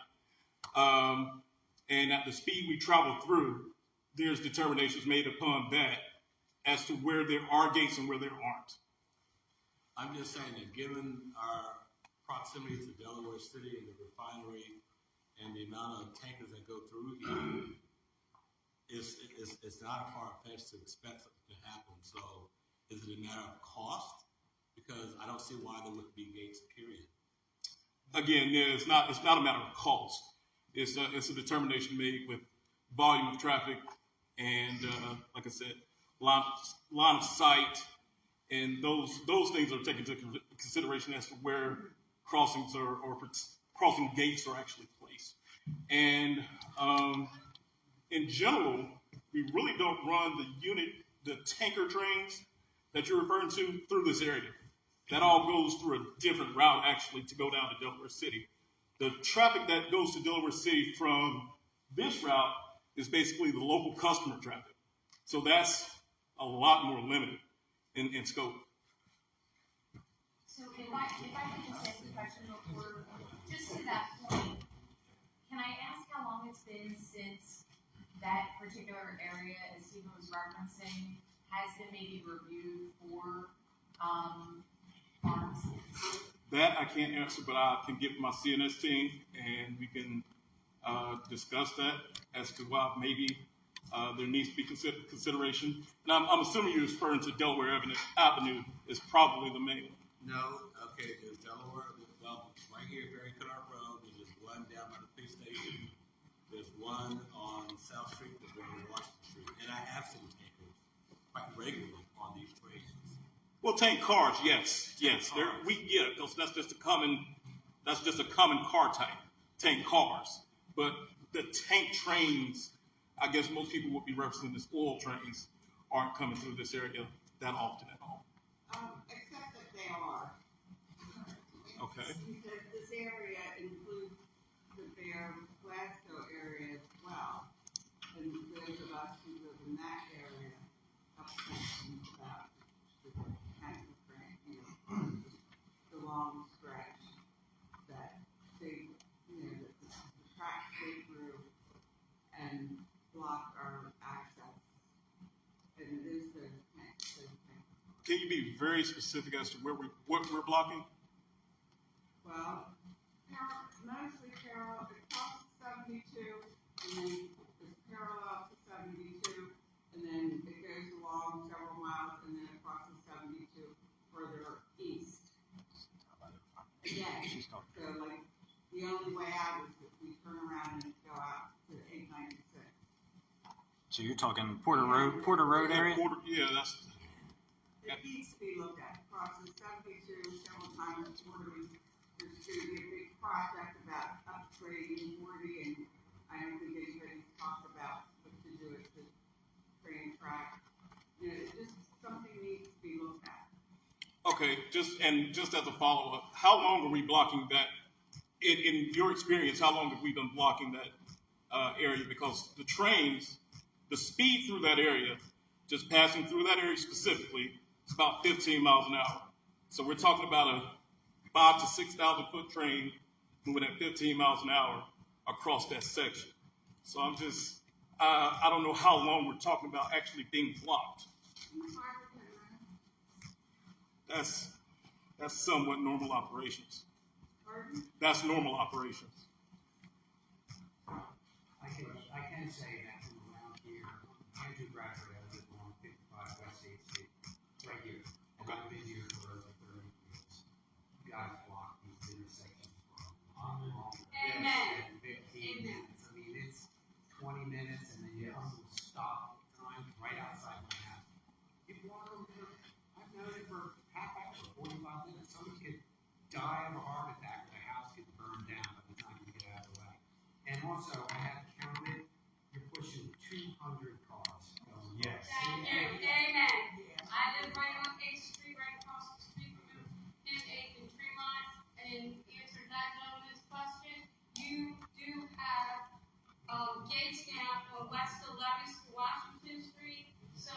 J: And at the speed we travel through, there's determinations made upon that as to where there are gates and where there aren't.
K: I'm just saying that given our proximity to Delaware City and the refinery and the amount of tankers that go through here, it's not far-fetched to expect something to happen. So is it a matter of cost? Because I don't see why there would be gates, period.
J: Again, yeah, it's not a matter of cost. It's a determination made with volume of traffic and, like I said, line of sight, and those things are taken into consideration as to where crossings or crossing gates are actually placed. And in general, we really don't run the tanker trains that you're referring to through this area. That all goes through a different route, actually, to go down to Delaware City. The traffic that goes to Delaware City from this route is basically the local customer traffic. So that's a lot more limited in scope.
H: So if I could just ask a question before, just to that point, can I ask how long it's been since that particular area, as Stephen was referencing, has been maybe reviewed for farms?
J: That I can't answer, but I can get my CNS team and we can discuss that as to why maybe there needs to be consideration. Now, I'm assuming you're referring to Delaware Avenue is probably the main one.
K: No, okay, there's Delaware, well, right here, Ferry Canard Road, there's one down by the police station, there's one on South Street, there's one on Washington Street, and I have seen tankers quite regularly on these trains.
J: Well, tank cars, yes. Because that's just a common car type, tank cars. But the tank trains, I guess most people would be referencing as oil trains, aren't coming through this area that often at all.
L: Except that they are.
J: Okay.
L: This area includes the Bear Glasgow area as well. And those of us who live in that area have questions about the tanker train, the long stretch that they, that the tracks go through and block our access. And it is those tanks.
J: Can you be very specific as to what we're blocking?
L: Well, mostly parallel, it crosses 72, and then it's parallel to 72, and then it goes along several miles, and then it crosses 72 further east. Again, so like, the only way out is if we turn around and go out to 896.
B: So you're talking Porter Road area?
J: Yeah, that's.
L: It needs to be looked at. Crosses 72 several times. There's going to be a big project about upgrading 40, and I don't think anybody's talked about what to do with the train track. It's just something needs to be looked at.
J: Okay, just as a follow-up, how long are we blocking that? In your experience, how long have we been blocking that area? Because the trains, the speed through that area, just passing through that area specifically, it's about 15 miles an hour. So we're talking about a 5,000 to 6,000 foot train moving at 15 miles an hour across that section. So I'm just, I don't know how long we're talking about actually being blocked. That's somewhat normal operations. That's normal operations.
M: I can say that from around here, Andrew Bradford, I live on 55 West 8th Street, right here. And I've been here for over 30 years. You guys block these intersections from
H: Amen.
M: 15 minutes. I mean, it's 20 minutes, and then you have to stop time right outside my house. You block them for, I've known it for half hour, 45 minutes. Someone could die of a heart attack, their house gets burned down by the time you get out of the way. And also, I have counted, you're pushing 200 cars.
H: Yes. Thank you. Amen. I live right on 8th Street, right across the street from him, 8th and Tremont. And in answer to that gentleman's question, you do have gates down on West 11th to Washington Street. So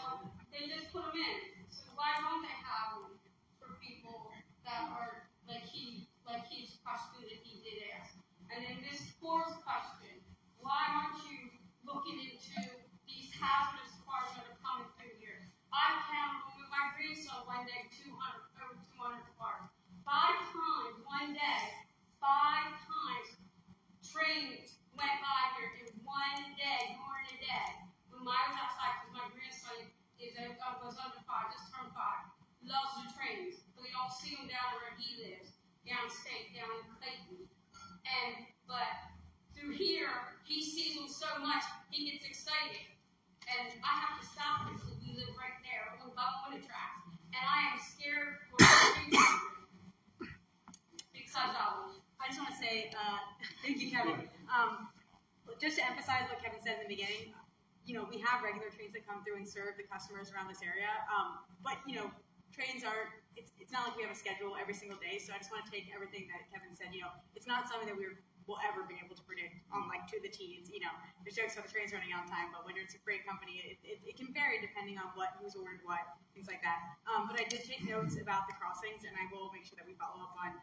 H: they just put them in. So why don't they have them for people that are like his question that he did ask? And then this fourth question, why aren't you looking into these hazardous cars that are coming through here? I counted with my grandson one day, over 200 cars. 5 times one day, 5 times trains went by here in one day, during a day. When I was outside, because my grandson was under 5, just turned 5. He loves the trains, but we don't see them down where he lives, downstate, down in Clayton. But through here, he sees them so much, he gets excited. And I have to stop him because we live right there on the tracks. And I am scared for the future because of them.
N: I just want to say, thank you, Kevin. Just to emphasize what Kevin said in the beginning, we have regular trains that come through and serve the customers around this area. But trains are, it's not like we have a schedule every single day. So I just want to take everything that Kevin said. It's not something that we'll ever be able to predict on to the T's. There's jokes about the trains running on time, but when it's a freight company, it can vary depending on who's ordered what, things like that. But I did take notes about the crossings, and I will make sure that we follow up on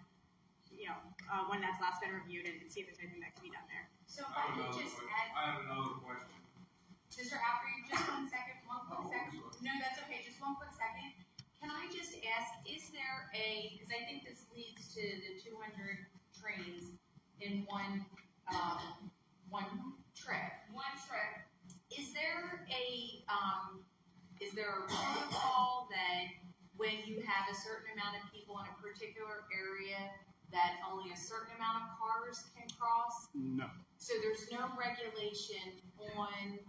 N: when that's last been reviewed and see if there's anything that can be done there.
H: So if I could just add.
K: I have another question.
H: Mr. Alfred, just 1 second, one quick second. No, that's okay, just 1 quick second. Can I just ask, is there because I think this leads
C: to the 200 trains in one trip. One trip. Is there a protocol that when you have a certain amount of people in a particular area that only a certain amount of cars can cross?
J: No.
C: So there's no regulation on,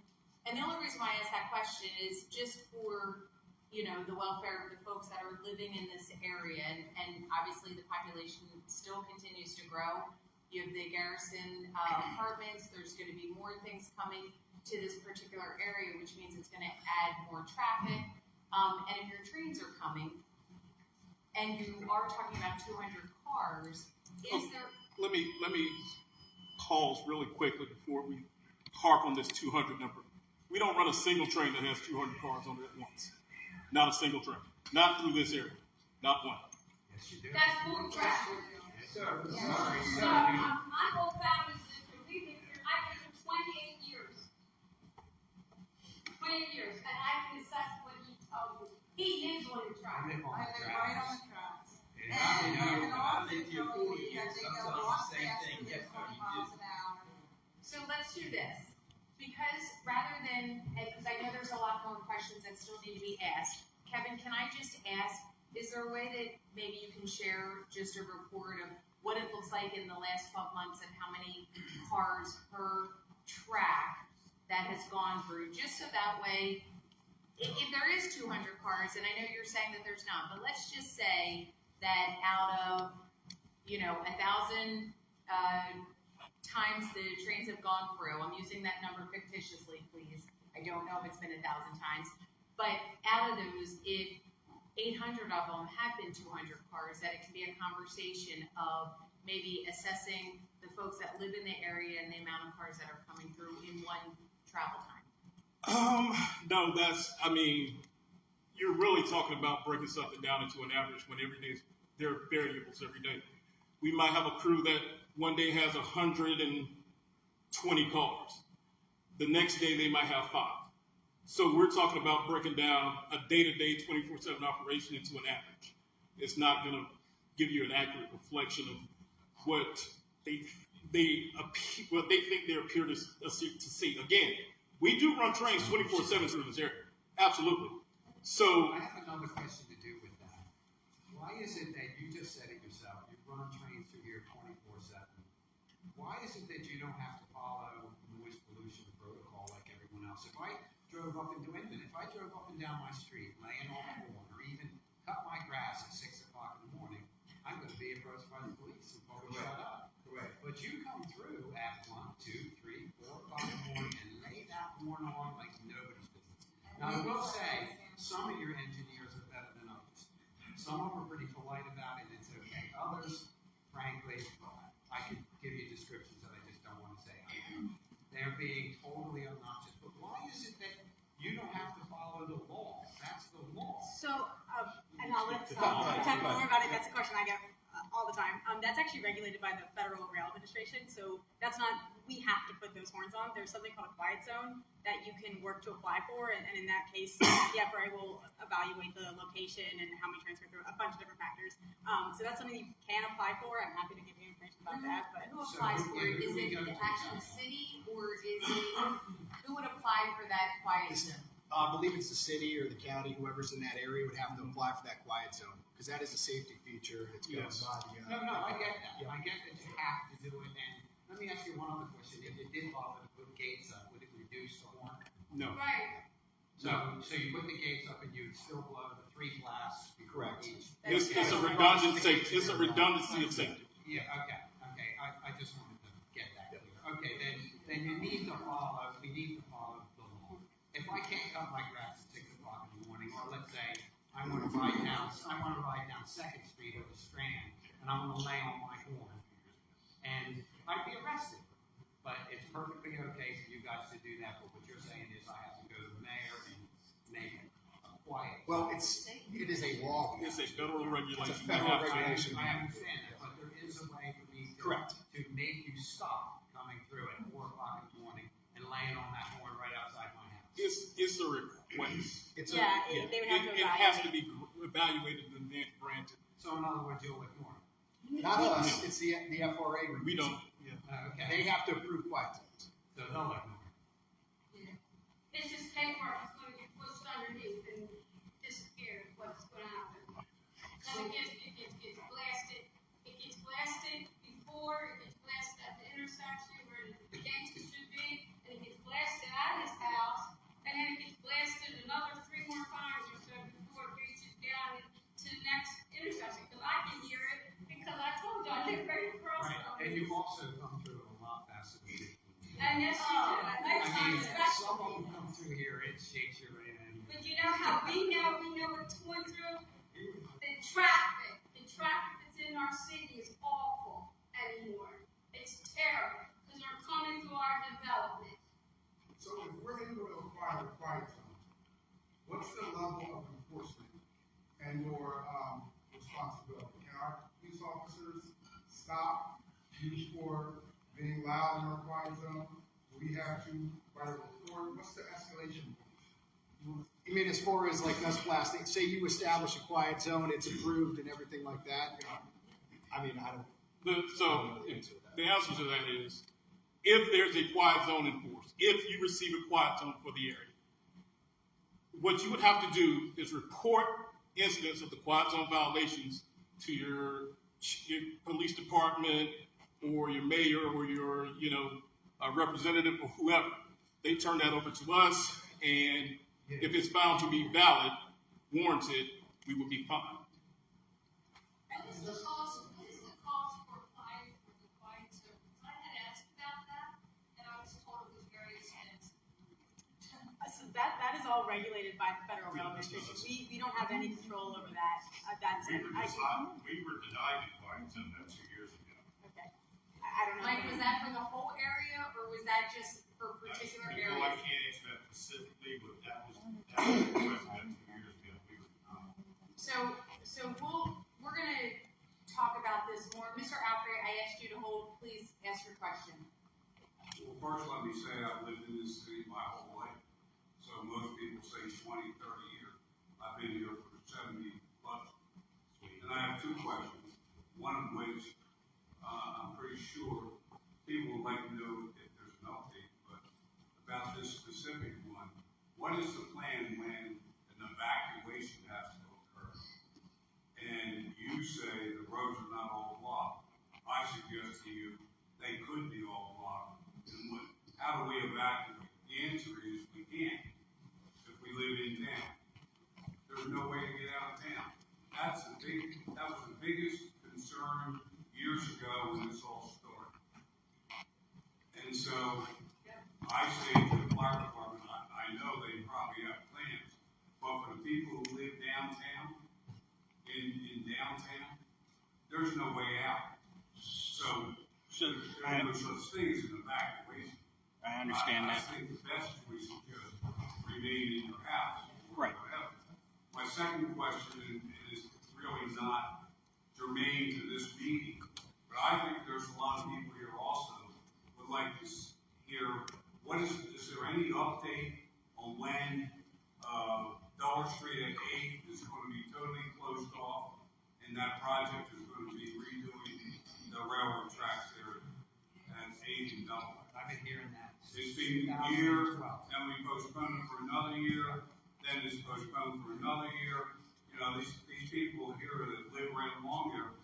C: and the only reason why I ask that question is just for, you know, the welfare of the folks that are living in this area, and obviously the population still continues to grow. You have the Garrison apartments, there's gonna be more things coming to this particular area, which means it's gonna add more traffic. And if your trains are coming, and you are talking about 200 cars, is there?
J: Let me pause really quickly before we harp on this 200 number. We don't run a single train that has 200 cars on it at once. Not a single train. Not through this area. Not one.
M: Yes, you do.
H: That's full track.
M: Yes, sir.
H: So, my whole family is completely, I've been for 28 years. 28 years, and I can assess what he told me. He lives on the track.
M: I live on the
D: Right on
M: tracks.
D: the tracks.
M: And I
L: lived here 40 years. I'm telling you the same thing. Yes, sir, you do.
C: So let's do this, because rather than, because I know there's a lot more questions that still need to be asked. Kevin, can I just ask, is there a way that maybe you can share just a report of what it looks like in the last 12 months and how many cars per track that has gone through? Just so that way, if there is 200 cars, and I know you're saying that there's not, but let's just say that out of, you know, 1,000 times the trains have gone through, I'm using that number fictitiously, please. I don't know if it's been 1,000 times, but out of those, if 800 of them have been 200 cars, that it can be a conversation of maybe assessing the folks that live in the area and the amount of cars that are coming through in one travel time.
J: No, you're really talking about breaking something down into an average when every day there are variables every day. We might have a crew that one day has 120 cars. The next day they might have 5. So we're talking about breaking down a day-to-day 24/7 operation into an average. It's not going to give you an accurate reflection of what they think they appear to see. Again, we do run trains 24/7 through this area. Absolutely. So
M: I have another question to do with that. Why is it that you just said it yourself, you run trains through here 24/7? Why is it that you don't have to follow noise pollution protocol like everyone else? If I drove up and down my street, laying on the lawn, or even cut my grass at 6 o'clock in the morning, I'm going to be approached by the police and told to shut up.
L: Correct.
M: But you come through at 1, 2, 3, 4 o'clock in the morning and lay that horn on like nobody's business. Now, I will say, some of your engineers are better than others. Some of them are pretty polite about it, it's okay. Others, frankly, I could give you descriptions that I just don't want to say. They're being totally obnoxious. But why is it that you don't have to follow the law? That's the law.
H: So, and I'll let talk more about it. That's a question I get all the time. That's actually regulated by the Federal Rail Administration. So that's not, we have to put those horns on. There's something called a quiet zone that you can work to apply for. And in that case, the FRA will evaluate the location and how many trains go through, a bunch of different factors. So that's something you can apply for. I'm happy to give you information about that. But
C: Who applies for it? Is it the actual city, or is it, who would apply for that quiet zone?
I: I believe it's the city or the county, whoever's in that area would have to apply for that quiet zone, because that is a safety feature. It's governed by the.
M: No, I get that. I get that you have to do it. And let me ask you one other question. If you did bother to put gates up, would it reduce the horn?
J: no.
C: Right.
M: So you put the gates up and you would still blow the 3 blasts before
I: Correct.
M: each.
J: It's a redundancy. It's a redundancy of safety.
M: Yeah. Okay. I just wanted to get that clear. Okay. Then you need to follow. We need to follow the law. If I can't cut my grass at 6 o'clock in the morning, or let's say I want to ride down 2nd Street or the Strand, and I'm going to lay on my horn, and I'd be arrested. But it's perfectly okay for you guys to do that. But what you're saying is I have to go to the mayor and make it quiet.
I: Well, it is a law.
J: It's a federal regulation.
I: It's a federal regulation.
M: I understand that, but there is a way for me to make you stop coming through at 4 o'clock in the morning and laying on that horn right outside my house.
J: It's a request.
H: They would have to
J: It has to be evaluated and then granted.
M: So in other words, you'll ignore it.
I: Not us, it's the FRA.
J: We don't.
M: Okay.
I: They have to approve quiet zones.
M: So no like.
H: It's just paperwork that's gonna get pushed underneath and disappear, what's gonna happen. Cause it gets blasted, before, it gets blasted at the intersection where the gangster should be, and it gets blasted at his house, and then it gets blasted another 3 more times or so before it reaches down to the next intersection, cause I can hear it, because I told you, I live right across
M: Right,
H: from
M: and
H: it.
M: you've also come through a lot faster than me.
H: And yes, you do, at
M: I
H: nighttime
M: mean,
H: especially.
M: some of them come through here, it shakes your right hand.
H: But you know how we know what's going through? The traffic that's in our city is awful anymore. It's terrible, because they're coming through our development.
O: So if we're going to require a quiet zone, what's the level of enforcement and your responsibility? Can our police officers stop you for being loud in our quiet zone? We have to write a report. What's the escalation point?
I: I mean, as far as like us blasting, say you establish a quiet zone, it's approved and everything like that. I mean, I don't.
J: The answer to that is, if there's a quiet zone enforced, if you receive a quiet zone for the area, what you would have to do is report incidents of the quiet zone violations to your police department or your mayor or your representative or whoever. They turn that over to us, and if it's found to be valid, warranted, we will be fined.
H: What is the cost for applying for the quiet zone? I had asked about that, and I was told it was very expensive.
N: So that is all regulated by the federal government. We don't have any control over that. That's it.
P: We were denied the quiet zone 2 years ago.
N: Okay. I don't know.
C: Mike, was that for the whole area, or was that just for particular
P: I
C: areas?
P: can't answer that specifically, but that was the question 2 years ago. We were denied.
C: So we're gonna talk about this more. Mr. Alfred, I asked you to hold. Please ask your question.
P: Well, first let me say I've lived in this city my whole life. So most people say 20, 30 years. I've been here for 70 plus. And I have 2 questions. One of which I'm pretty sure people would like to know if there's an update, but about this specific one, what is the plan when an evacuation has to occur? And you say the roads are not all blocked. I suggest to you they could be all blocked. And how do we evacuate? The answer is we can't if we live in town. There's no way to get out of town. That was the biggest concern years ago when this all started. And so I say to the fire department, I know they probably have plans, but for the people who live downtown, in downtown, there's no way out. So there's no such thing as an evacuation.
B: I understand that.
P: I think the best choice is just remain in your house.
B: Right.
P: My second question is really not germane to this meeting, but I think there's a lot of people here also would like to hear, is there any update on when Dollar Street at 8 is going to be totally closed off, and that project is going to be redoing the railroad tracks there at 8 and Dollar?
M: I've been hearing that.
P: It's been a year, then we postponed it for another year, then it's postponed for another year. You know, these people here that live right along here,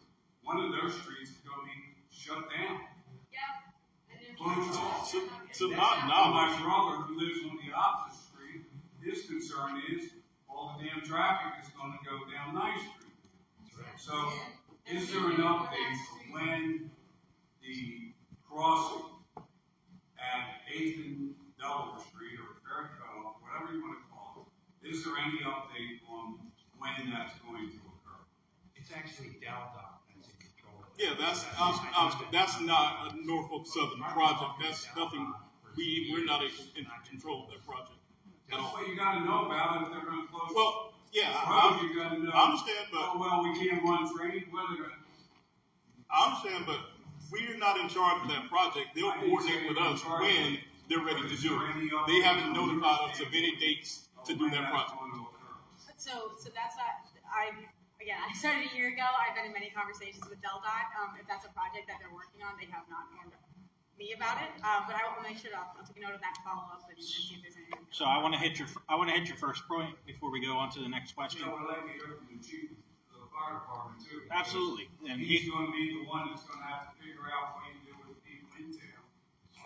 P: one of their streets is going to be shut down. Closed off.
J: To my knowledge,
P: my brother who lives on the opposite street, his concern is all the damn traffic is going to go down 9th Street. So, is there an update of when the crossing at 8th and Delaware Street or Fairco, whatever you want to call it, is there any update on when that's going to occur?
M: It's actually Delta that's in control.
J: yeah, that's not a Norfolk Southern project. That's nothing. We're not in control of that project at all.
P: That's what you got to know about if they're going to close.
J: Well, yeah,
P: you got to know.
J: I understand, but
P: oh, well, we can't run trains. Well, they're going to.
J: I understand, but we're not in charge of that project. They'll coordinate with us when they're ready to do it. They haven't notified us of any dates to do that project.
N: So that's not.
H: again, I started a year ago. I've been in many conversations with DelDOT. If that's a project that they're working on, they have not informed me about it. But I will make sure I'll take a note of that follow-up and see if there's anything.
B: So I want to hit your first point before we go on to the next question.
P: I'd like to hear from the chief of the fire department too.
B: Absolutely. And
P: He's going to be the one that's going to have to figure out what you do with the people in town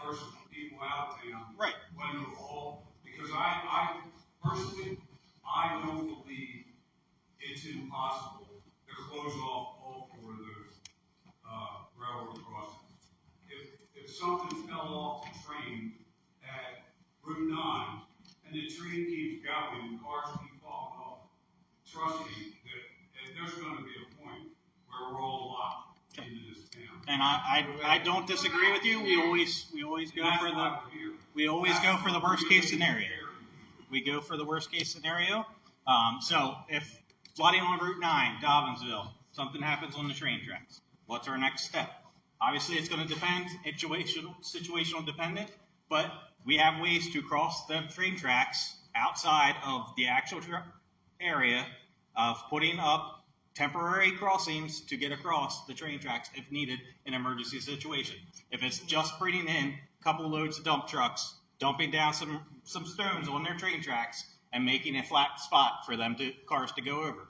P: versus the people out of town.
B: Right.
P: When they're all, because I personally, I don't believe it's impossible to close off all four of those railroad crossings. If something fell off the train at Route 9 and the train keeps going and cars keep falling off, trust me that there's going to be a point where we're all locked into this town.
B: And I don't disagree with you. We always go for the worst case scenario. We go for the worst case scenario. So if flooding on Route 9, Dobbinsville, something happens on the train tracks, what's our next step? Obviously, it's going to depend, situational dependent, but we have ways to cross the train tracks outside of the actual area of putting up temporary crossings to get across the train tracks if needed in an emergency situation. If it's just bringing in a couple loads of dump trucks, dumping down some stones on their train tracks and making a flat spot for cars to go over.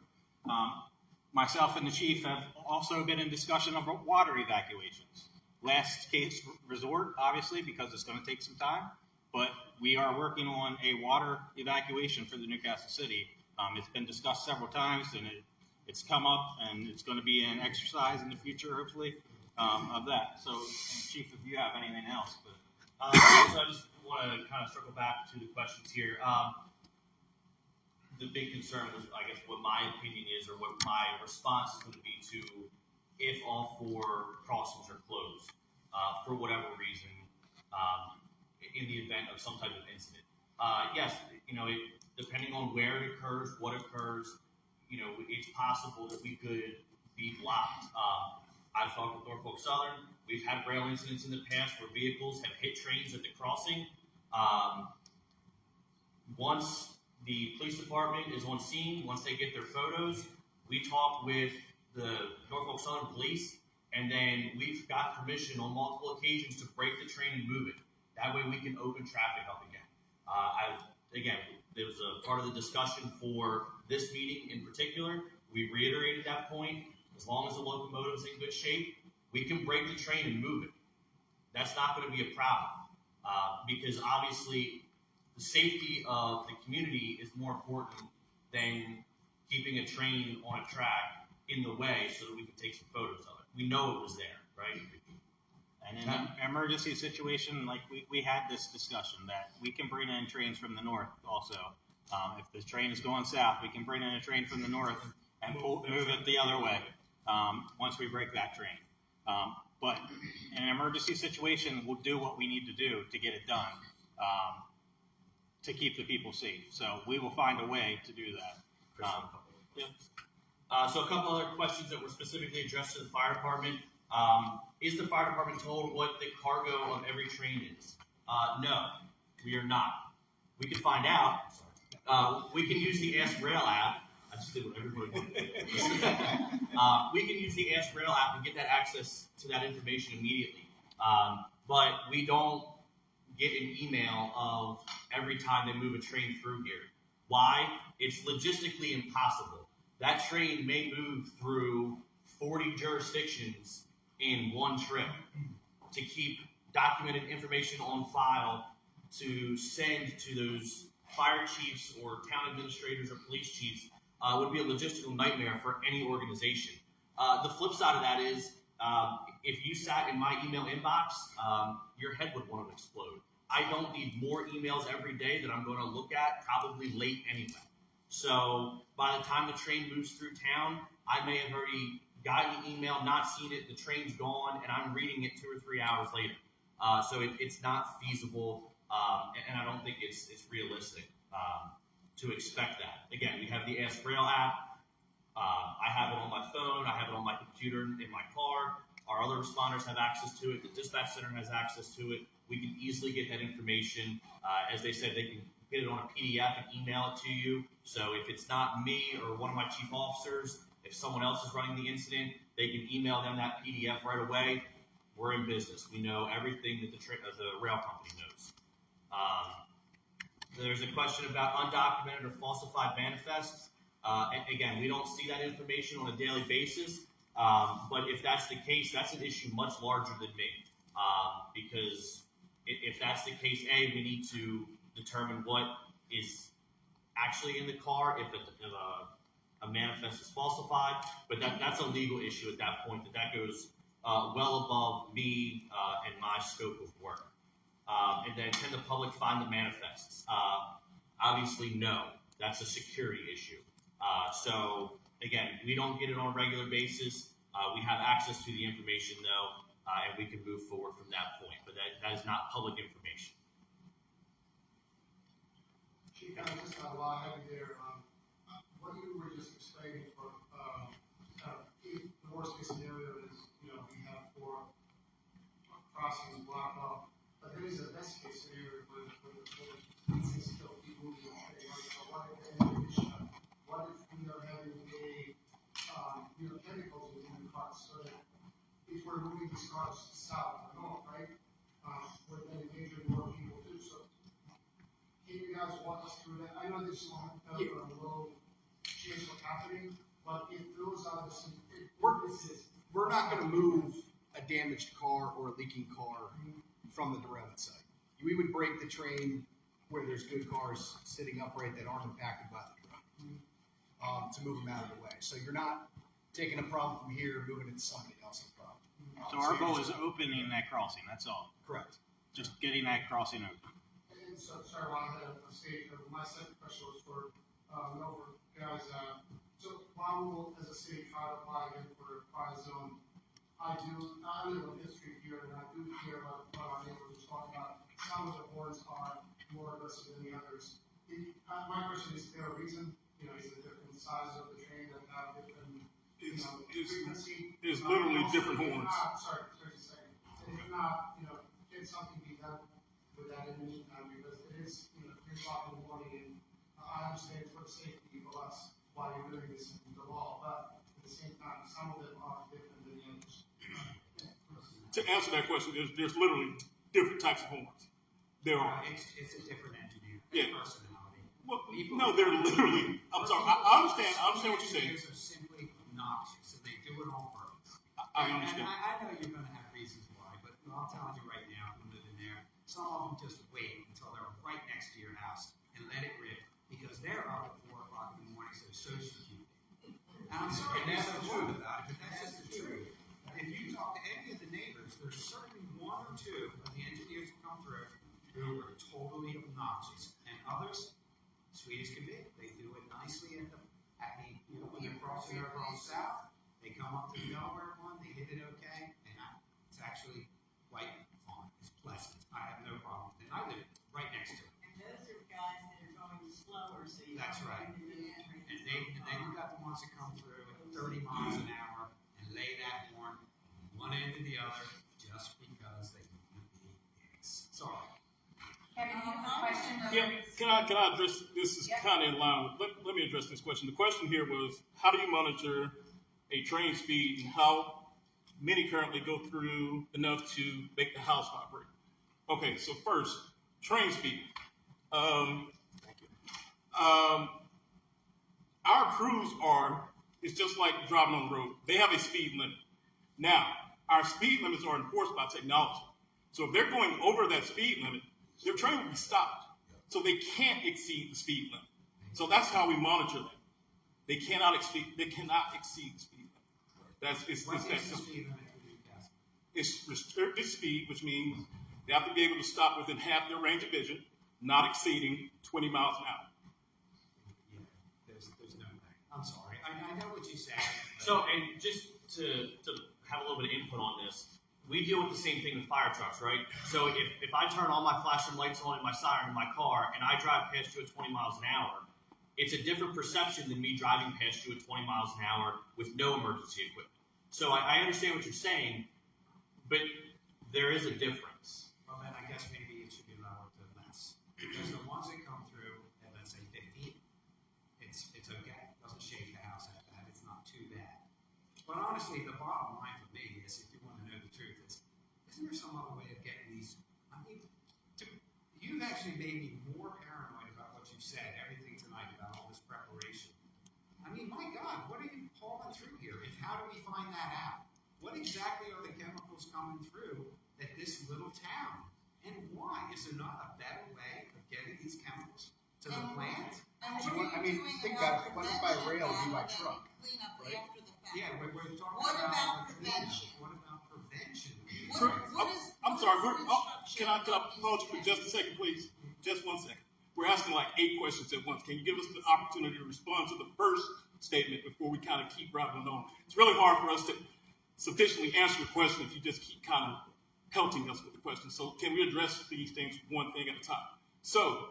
B: Myself and the chief have also been in discussion of water evacuations. Last case resort, obviously, because it's going to take some time, but we are working on a water evacuation for the Newcastle City. It's been discussed several times, and it's come up, and it's going to be an exercise in the future, hopefully, of that. So, chief, if you have anything else.
E: So I just want to kind of circle back to the questions here. The big concern was, I guess, what my opinion is or what my response is going to be to if all four crossings are closed for whatever reason in the event of some type of incident. Yes, depending on where it occurs, what occurs, it's possible that we could be blocked. I've talked with Norfolk Southern. We've had rail incidents in the past where vehicles have hit trains at the crossing. Once the police department is on scene, once they get their photos, we talk with the Norfolk Southern police, and then we've got permission on multiple occasions to break the train and move it. That way we can open traffic up again. Again, there was a part of the discussion for this meeting in particular. We reiterated that point. As long as the locomotive is in good shape, we can break the train and move it. That's not going to be a problem because obviously the safety of the community is more important than keeping a train on a track in the way so that we can take some photos of it. We know it was there, right?
B: And in an emergency situation, like we had this discussion that we can bring in trains from the north also. If the train is going south, we can bring in a train from the north and move it the other way once we break that train. But in an emergency situation, we'll do what we need to do to get it done to keep the people safe. So we will find a way to do that.
E: So a couple other questions that were specifically addressed to the fire department. Is the fire department told what the cargo of every train is? No, we are not. We can find out. We can use the Ask Rail app. I just did what everybody did. We can use the Ask Rail app and get that access to that information immediately. But we don't get an email of every time they move a train through here. Why? It's logistically impossible. That train may move through 40 jurisdictions in one trip. To keep documented information on file to send to those fire chiefs or town administrators or police chiefs would be a logistical nightmare for any organization. The flip side of that is if you sat in my email inbox, your head would want to explode. I don't need more emails every day that I'm going to look at, probably late anyway. So by the time the train moves through town, I may have already gotten the email, not seen it, the train's gone, and I'm reading it 2 or 3 hours later. So it's not feasible, and I don't think it's realistic to expect that. Again, we have the Ask Rail app. I have it on my phone. I have it on my computer in my car. Our other responders have access to it. The dispatch center has access to it. We can easily get that information. As they said, they can get it on a PDF and email it to you. So if it's not me or one of my chief officers, If someone else is running the incident, they can email them that PDF right away. We're in business. We know everything that the rail company knows. There's a question about undocumented or falsified manifests. And again, we don't see that information on a daily basis. But if that's the case, that's an issue much larger than me. Because if that's the case, we need to determine what is actually in the car, if a manifest is falsified. But that's a legal issue at that point, that goes well above me and my scope of work. And then can the public find the manifests? Obviously, no. That's a security issue. So, again, we don't get it on a regular basis. We have access to the information, though, and we can move forward from that point. But that is not public information.
O: Chief, I just got a lot heavy there. What you were just explaining for if the worst case scenario is, we have 4 crossings blocked off. But there is a best case scenario where it's still people moving the train. What if we are having chemicals in the cars, so that if we're moving these cars south or north, right, we're then endangering more people too. So can you guys walk us through that? I know this is a low chance of happening, but if those are the
I: We're not going to move a damaged car or a leaking car from the derailment site. We would break the train where there's good cars sitting upright that aren't impacted by the derailment to move them out of the way. So you're not taking a problem from here and moving it to somebody else's problem.
B: So our goal is opening that crossing, that's all.
I: Correct.
B: Just getting that crossing open.
O: And so, sorry, while I'm at a stage, my second question was for Norfolk guys. So while we'll, as a city, try to apply again for a quiet zone, I live on Fifth Street here, and I do hear about what our neighbors talk about. Some of the horns are more aggressive than the others. My question is there a reason? Is it different size of the train that have different frequency?
J: It's literally different horns.
O: Sorry, just a second. And if not, can something be done with that in the meantime? Because it is, 3 o'clock in the morning, and I understand for the safety of us while you're doing this in the law, but at the same time, some of them are different than the others.
J: To answer that question, there's literally different types of horns. There are.
M: It's a different engineer.
J: Yeah.
M: Personality.
J: Well, no, they're literally. I'm sorry. I understand what you're saying.
M: Engineers are simply obnoxious, and they do it on purpose.
J: I understand.
M: And I know you're going to have reasons why, but I'm telling you right now, from living there, some of them just wait until they're right next to your house and let it rip because they're up at 4 o'clock in the morning, so social cute. And I'm sorry, that's the truth about it, but that's just the truth. If you talk to any of the neighbors, there's certainly 1 or 2 of the engineers who come through who are totally obnoxious, and others, sweet as can be. They do it nicely when they're crossing over on south. They come up to the Delaware one, they hit it okay, and it's actually quite fun. It's pleasant. I have no problem with it. I live right next to it.
H: And those are guys that are going slower, so you
M: That's right. And then you got the ones that come through at 30 miles an hour and lay that horn one end to the other just because they want to be dicks. Sorry.
H: Kevin, you have a question?
J: Yeah, can I address this? Is kind of in line with. Let me address this question. The question here was, how do you monitor a train speed, and how many currently go through enough to make the house vibrate? Okay, so first, train speed. Our crews it's just like driving on the road. They have a speed limit. Now, our speed limits are enforced by technology. So if they're going over that speed limit, their train will be stopped. So they can't exceed the speed limit. So that's how we monitor them. They cannot exceed the speed limit. It's restricted speed, which means they have to be able to stop within half their range of vision, not exceeding 20 miles an hour.
M: Yeah, there's no way. I'm sorry. I know what you said.
E: So, and just to have a little bit of input on this, we deal with the same thing with fire trucks, right? So if I turn all my flashing lights on and my siren in my car and I drive past you at 20 miles an hour, it's a different perception than me driving past you at 20 miles an hour with no emergency equipment. So I understand what you're saying, but there is a difference.
M: Well, then I guess maybe it should be lower to less. Because the ones that come through at, let's say, 50, it's okay. It doesn't shake the house at that. It's not too too bad. But honestly, the bottom line for me is, if you want to know the truth, isn't there some other way of getting these? I mean, you've actually made me more paranoid about what you've said, everything tonight about all this preparation. I mean, my God, what are you pulling through here? And how do we find that out? What exactly are the chemicals coming through at this little town? And why? Is there not a better way of getting these chemicals to the plant?
I: Think about it. It wasn't by rail, it'd be by truck.
L: Cleanup after the fact.
M: Yeah, we're talking
L: What about
M: prevention.
L: prevention?
M: What about prevention?
J: I'm sorry. Can I pause you for just a second, please? Just 1 second. We're asking like 8 questions at once. Can you give us the opportunity to respond to the first statement before we kind of keep rattling on? It's really hard for us to sufficiently answer your question if you just keep kind of pelting us with the questions. So can we address these things one thing at a time? So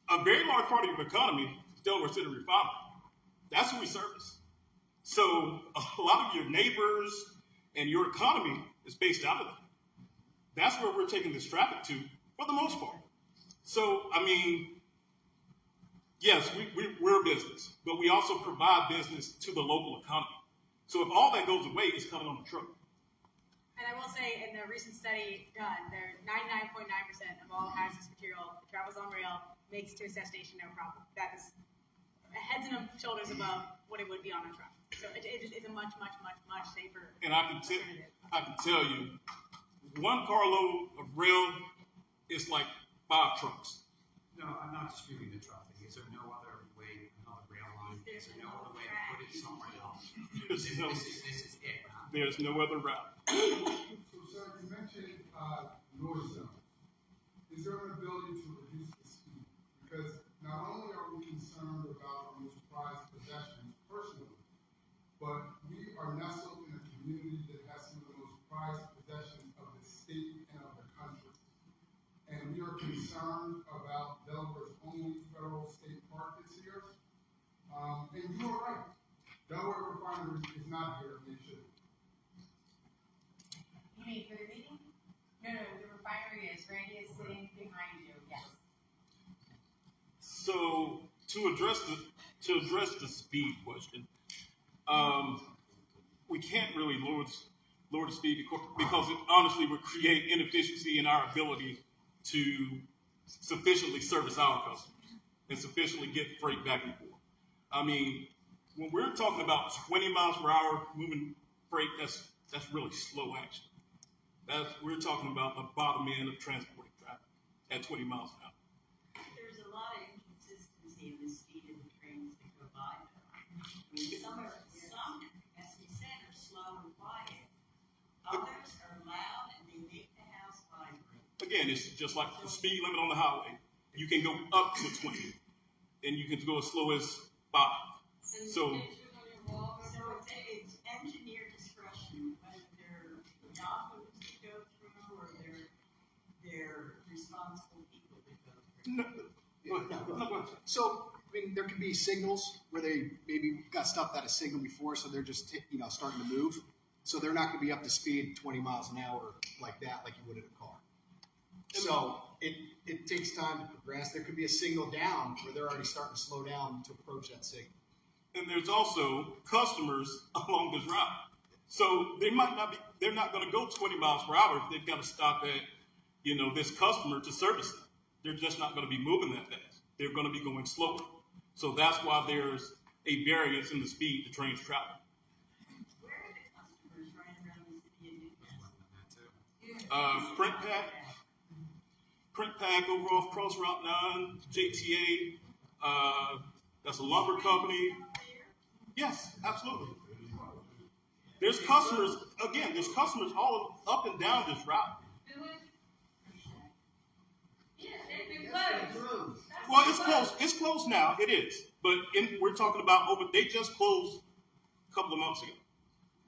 J: a very large part of your economy is Delaware City Refinery. That's who we service. So a lot of your neighbors and your economy is based out of that. That's where we're taking this traffic to for the most part. So, I mean, yes, we're a business, but we also provide business to the local economy. So if all that goes away, it's coming on the truck.
N: And I will say, in the recent study done, 99.9% of all hazardous material that travels on rail makes it to a destination no problem. That is heads and shoulders above what it would be on a truck. So it is a much, much, much, much safer
J: And I can tell you, 1 carload of rail is like 5 trucks.
M: No, I'm not disputing the truck. Is there no other way, another rail line? Is there no other way to put it somewhere else? This is it.
J: There's no other route.
O: So, sir, you mentioned noise zones. Is there an ability to reduce the speed? Because not only are we concerned about our most prized possessions personally, but we are nestled in a community that has some of the most prized possessions of the state and of the country. And we are concerned about Delaware's only federal state park that's here. And you are right. Delaware Refinery is not here, and it should.
Q: You mean for the meeting? No, the refinery is. Randy is sitting behind you, yes.
J: So to address the speed question, we can't really lower the speed because it honestly would create inefficiency in our ability to sufficiently service our customers and sufficiently get freight back and forth. I mean, when we're talking about 20 miles per hour moving freight, that's really slow action. We're talking about the bottom end of transporting traffic at 20 miles an hour.
L: There's a lot of inconsistency in the speed of the trains that go by. I mean, some, as we said, are slow and quiet. Others are loud and they make the house vibrate.
J: Again, it's just like the speed limit on the highway. You can go up to 20, and you can go as slow as 5. So
L: it's engineer discretion whether they're yahoos to go through or they're responsible people to go through.
I: So, I mean, there could be signals where they maybe got stopped at a signal before, so they're just starting to move. So they're not going to be up to speed 20 miles an hour like that, like you would in a car. So it takes time to progress. There could be a signal down where they're already starting to slow down to approach that signal.
J: And there's also customers along this route. So they're not going to go 20 miles per hour if they've got to stop at, this customer to service them. They're just not going to be moving that fast. They're going to be going slower. So that's why there's a variance in the speed the trains travel.
L: Where are the customers running around the city of Newcastle?
J: Print Pack over off Cross Route 9, JTA, that's a lumber company. Yes, absolutely. There's customers all up and down this route. Well, it's closed. It's closed now. It is. But we're talking about they just closed a couple of months ago.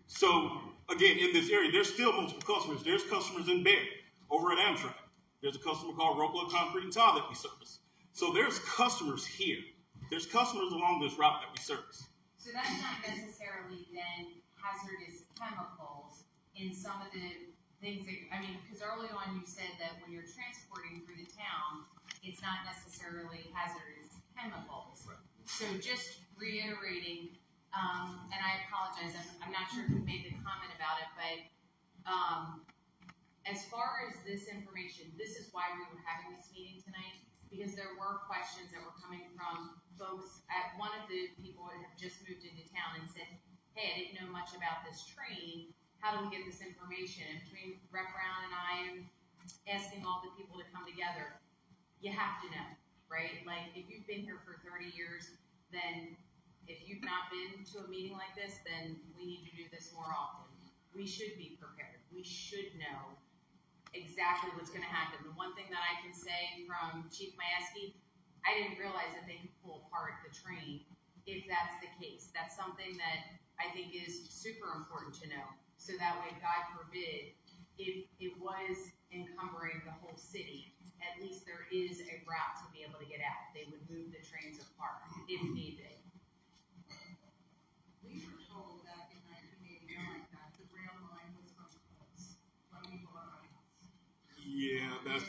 J: So, again, in this area, there's still multiple customers. There's customers in Bear over at Amtrak. There's a customer called Rockland Concrete and Tile that we service. So there's customers here. There's customers along this route that we service.
Q: So that's not necessarily then hazardous chemicals in some of the things that, because early on you said that when you're transporting through the town, it's not necessarily hazardous chemicals. Right. So just reiterating, And I apologize, I'm not sure who made the comment about it, but as far as this information, this is why we were having this meeting tonight, because there were questions that were coming from folks. One of the people that have just moved into town and said, hey, I didn't know much about this train. How do we get this information? And between Rep Brown and I am asking all the people to come together, you have to know, right? Like, if you've been here for 30 years, then if you've not been to a meeting like this, then we need to do this more often. We should be prepared. We should know exactly what's going to happen. The one thing that I can say from Chief Mayeski, I didn't realize that they could pull apart the train if that's the case. That's something that I think is super important to know. So that way, God forbid, if it was encumbering the whole city, at least there is a route to be able to get out. They would move the trains apart if need be.
A: We were told back in 1989 that the rail line was going to close when we bought our house.
J: Yeah, that's.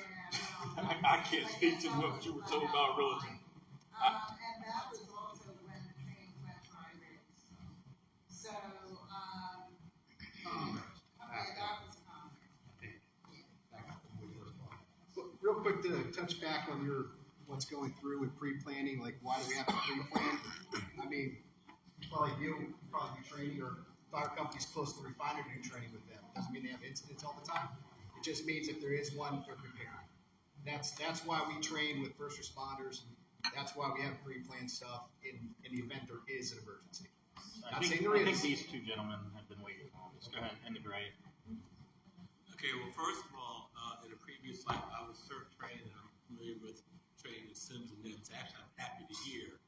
J: I can't speak to what you were told about religion.
A: And that was also when the trains went by rails. So, okay, that was
I: Real quick to touch back on what's going through with pre-planning, like why do we have to pre-plan? I mean, probably you probably do training, or fire companies close to the refinery do training with them. Doesn't mean they have incidents all the time. It just means if there is one, they're prepared. That's why we train with first responders. That's why we have pre-planned stuff in the event there is an emergency.
B: I think these two gentlemen have been waiting on this. Go ahead, Andy Gray.
K: Okay, well, first of all, in a previous life, I was CERT trained, and I'm familiar with training in SIMS and NIMS. Actually, I'm happy to hear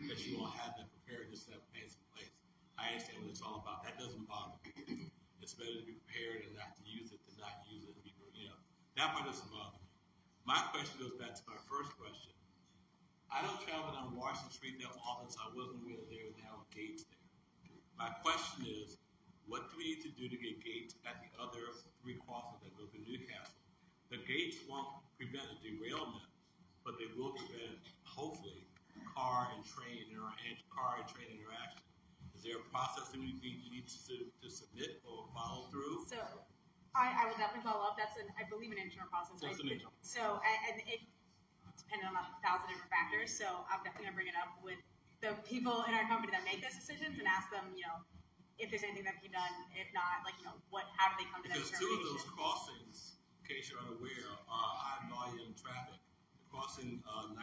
K: that you all have that preparedness, that plans in place. I understand what it's all about. That doesn't bother me. It's better to be prepared and not to use it than not use it. And be, that part doesn't bother me. My question goes back to my first question. I don't travel down Washington Street that often, so I wasn't aware that there were now gates there. My question is, what do we need to do to get gates at the other three crossings that go to Newcastle? The gates won't prevent a derailment, but they will prevent, hopefully, car and train interaction. Is there a process that we need to submit or follow through?
N: So I will definitely follow up. That's I believe, an internal process.
K: That's an internal.
N: So, and it depends on 1,000 different factors. So I'm definitely gonna bring it up with the people in our company that make those decisions and ask them, if there's anything that can be done. If not, how do they come to that
K: determination? Because two of those crossings, in case you're unaware, are high volume traffic. The crossing Route 9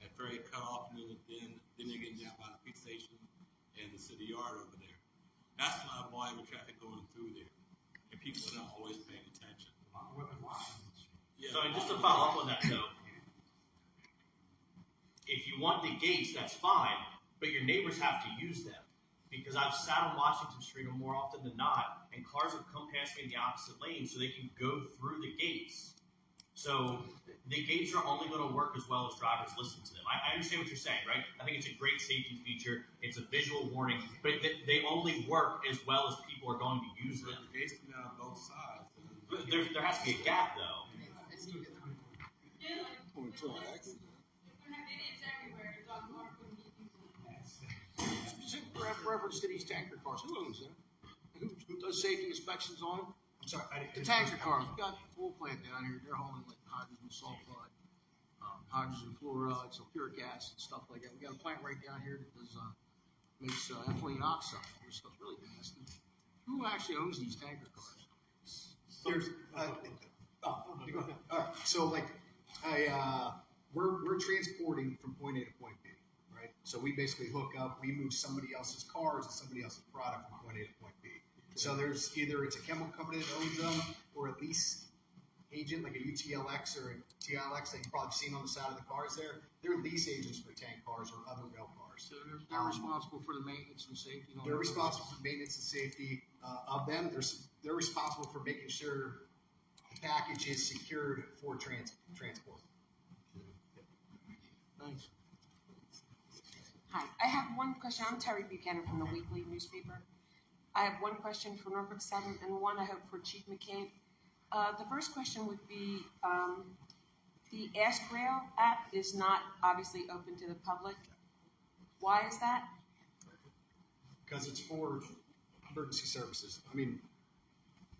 K: at Ferry Cutoff, and then you're getting down by the police station and the city yard over there. That's a lot of volume of traffic going through there, and people are not always paying attention. Yeah,
E: so just to follow up on that, though, if you want the gates, that's fine, but your neighbors have to use them. Because I've sat on Washington Street more often than not, and cars have come past me in the opposite lane so they can go through the gates. So the gates are only going to work as well as drivers listen to them. I understand what you're saying, right? I think it's a great safety feature. It's a visual warning, but they only work as well as people are going to use them.
K: The gates come down on both sides.
E: But there has to be a gap, though.
I: Reference to these tanker cars, who owns them? Who does safety inspections on them? I'm sorry, the tanker cars. We got a full plant down here. They're hauling like hydrogen sulfide, hydrogen fluoride, sulfuric acid, stuff like that. We got a plant right down here that does makes ethylene oxide. This stuff's really nasty. Who actually owns these tanker cars? There's all right. So we're transporting from point A to point B. Right? So we basically hook up, we move somebody else's cars and somebody else's product from point A to point B. So there's either it's a chemical company that owns them or a lease agent like a UTLX or a TLX that you've probably seen on the side of the cars there. They're lease agents for tank cars or other rail cars.
G: So they're responsible for the maintenance and safety?
I: They're responsible for maintenance and safety of them. They're responsible for making sure the package is secured for transport.
G: Thanks.
R: Hi, I have one question. I'm Terry Buchanan from the Weekly newspaper. I have one question for Norfolk Southern and one I hope for Chief McCabe. The first question would be, the Ask Rail app is not obviously open to the public. Why is that?
I: because it's for emergency services. I mean,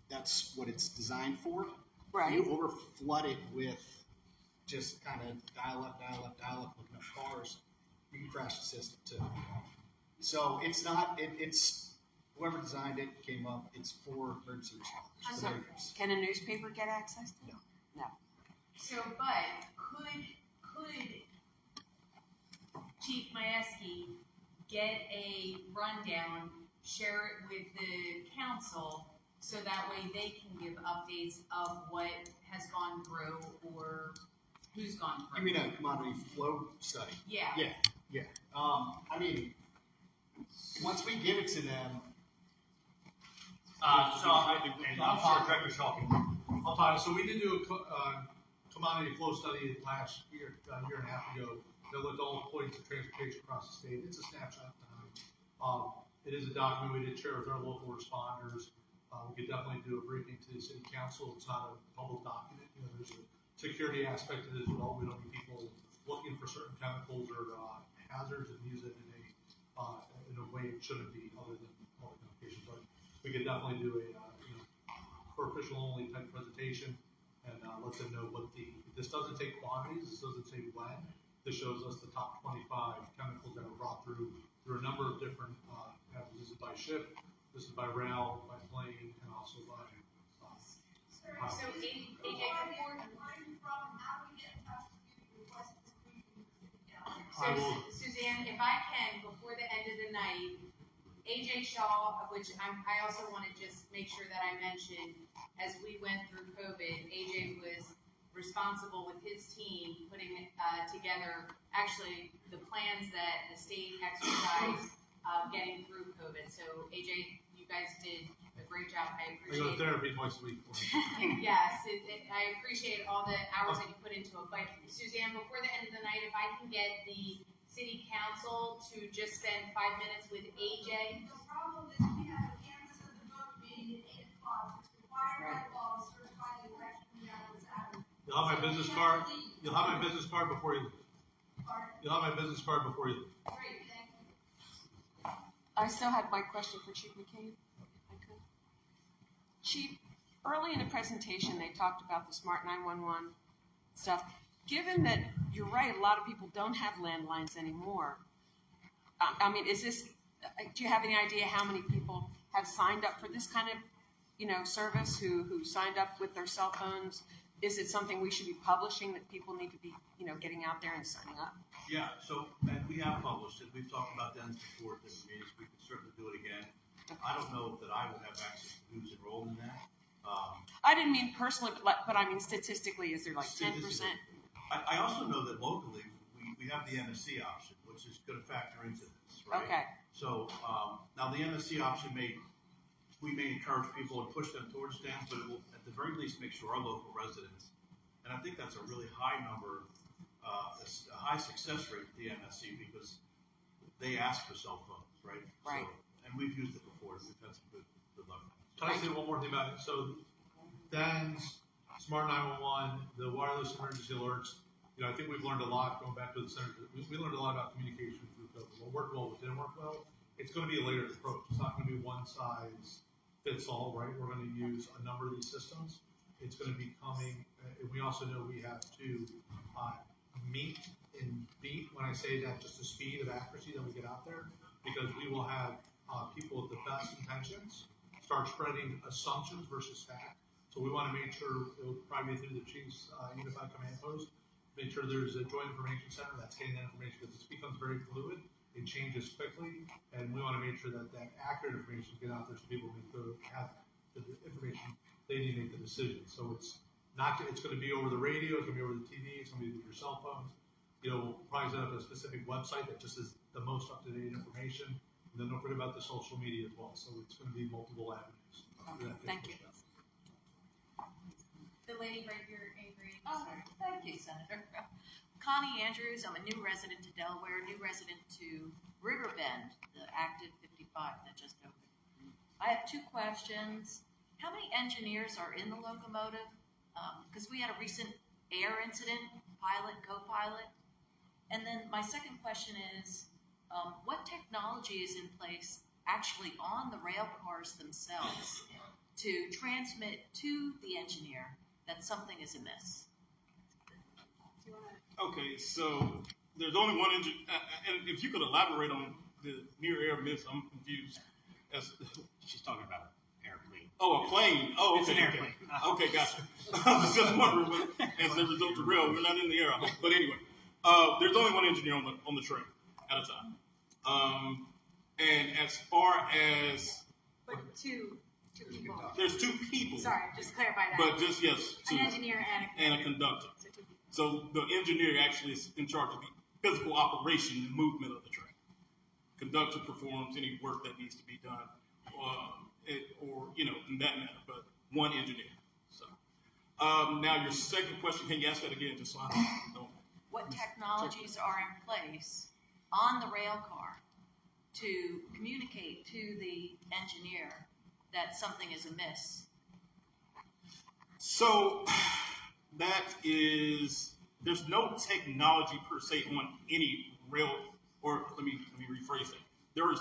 I: that's what it's designed for.
R: Right.
I: You over flood it with just kind of dial up, looking at cars, you can crash the system too. So it's not, it's whoever designed it came up, it's for emergency responders.
R: So can a newspaper get access to it? No.
C: So, but could Chief Majewski get a rundown, share it with the council, so that way they can give updates of what has gone through or who's gone through?
I: You mean a commodity flow study?
C: Yeah.
I: Yeah. I mean, once we give it to them.
S: I'm sorry, Director Shawkin. So we did do a commodity flow study last year, a year and a half ago, that looked at all points of transportation across the state. It's a snapshot of time. It is a document we did share with our local responders. We could definitely do a briefing to the city council. It's not a public document. You know, there's a security aspect of it as well. We don't need people looking for certain chemicals or hazards and use it in a way it shouldn't be, other than public communication. But we could definitely do a for official only type presentation and let them know what this doesn't say quantities. This doesn't say when. This shows us the top 25 chemicals that were brought through a number of different avenues. This is by ship, this is by rail, by plane, and also by
C: So, AJ, Suzanne, if I can, before the end of the night, AJ Shaw, which I also want to just make sure that I mention, as we went through COVID, AJ was responsible with his team putting together actually the plans that the state exercised getting through COVID. So AJ, you guys did a great job. I appreciate it.
S: I go to therapy twice a week.
C: Yes, I appreciate all the hours that you put into it. But Suzanne, before the end of the night, if I can get the city council to just spend 5 minutes with AJ.
H: The problem is we have a canvas of the vote meeting at 8 o'clock. It's required by law, certifying the election hours out.
S: You'll have my business card. You'll have my business card before you leave. You'll have my business card before you leave.
H: Great, thank you.
R: I still had my question for Chief McCabe. Chief, early in the presentation, they talked about the Smart 911 stuff. Given that you're right, a lot of people don't have landlines anymore. I mean, is this? Do you have any idea how many people have signed up for this kind of, service? Who signed up with their cell phones? Is it something we should be publishing that people need to be, getting out there and signing up?
T: Yeah. So, and we have published it. We've talked about that before at different meetings. We could certainly do it again. I don't know that I would have access to who's enrolled in that.
R: I didn't mean personally, but I mean statistically, is there like 10%?
T: I also know that locally we have the NSC option, which is going to factor into this, right?
R: Okay.
T: So now the NSC option we may encourage people and push them towards stands, but it will at the very least make sure our local residents, and I think that's a really high number, a high success rate with the NSC because they ask for cell phones, right?
R: Right.
T: So, and we've used it before. We've had some good luck.
S: Can I say one more thing about it? So, Dan's Smart 911, the wireless emergency alerts. I think we've learned a lot going back to the center. We learned a lot about communication through COVID. What worked well, what didn't work well. It's going to be a layered approach. It's not going to be one size fits all, right? We're going to use a number of these systems. It's going to be coming. We also know we have to meet and beat, when I say that, just the speed of accuracy that we get out there, because we will have people with the best intentions start spreading assumptions versus fact. So we want to make sure, it'll probably be through the Chief's Unified Command Post, make sure there's a joint information center that's getting that information, because this becomes very fluid, it changes quickly, and we want to make sure that accurate information get out there so people have the information they need to make the decision. So it's going to be over the radio, it's going to be over the TV, it's going to be with your cell phones. We'll probably set up a specific website that just is the most up-to-date information, and then don't forget about the social media as well. So it's going to be multiple avenues.
R: Thank you.
C: The lady right here, Avery.
U: Oh, thank you, Senator. Connie Andrews, I'm a new resident to Delaware, new resident to Riverbend, the active 55 that just opened. I have two questions. How many engineers are in the locomotive? Because we had a recent air incident, pilot, co-pilot. And then my second question is, what technology is in place actually on the rail cars themselves to transmit to the engineer that something is amiss?
J: Okay, so there's only one engine, and if you could elaborate on the near air miss, I'm confused.
B: She's talking about an airplane.
J: Oh, a plane. Oh, okay.
B: It's an airplane.
J: Okay, gotcha. I was just wondering, but as a result of rail, we're not in the air. But anyway, there's only one engineer on the train at a time. And as far as
N: But two people.
J: there's two people.
N: Sorry, just to clarify that.
J: But just yes,
N: An
J: two.
N: engineer
J: And a conductor.
N: So two people.
J: So the engineer actually is in charge of the physical operation and movement of the train. Conductor performs any work that needs to be done, or in that manner. But one engineer. So now your second question, can you ask that again, just so I don't.
U: What technologies are in place on the rail car to communicate to the engineer that something is amiss?
J: So there's no technology per se on any rail, or let me rephrase that. There's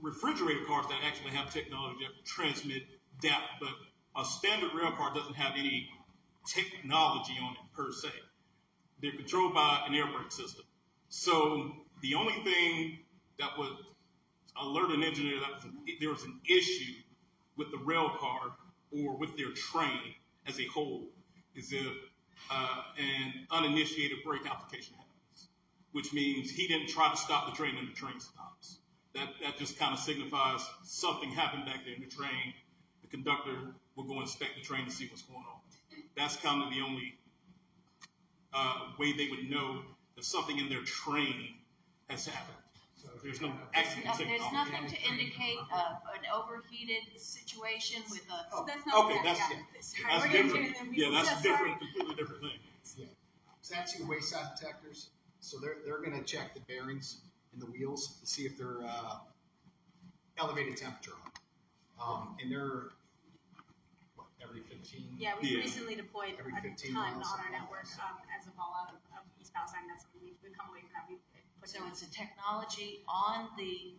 J: refrigerated cars that actually have technology that transmit data, but a standard rail car doesn't have any technology on it per se. They're controlled by an air brake system. So the only thing that would alert an engineer that there was an issue with the rail car or with their train as a whole is if an uninitiated brake application happens, which means he didn't try to stop the train and the train stops. That just kind of signifies something happened back there in the train. The conductor will go inspect the train to see what's going on. That's kind of the only way they would know that something in their train has happened. So there's no actual technology.
U: There's nothing to indicate an overheated situation with a.
N: That's not
J: Okay, that's different. Yeah, that's different, completely different thing.
I: Yeah. So that's your wayside detectors. So they're going to check the bearings in the wheels to see if they're elevated temperature on. And they're every 15.
N: Yeah, we recently deployed
I: every
N: a
I: 15
N: ton
I: miles.
N: on our network as a fallout of East Palestine. That's something we've come away from that.
U: So it's a technology on the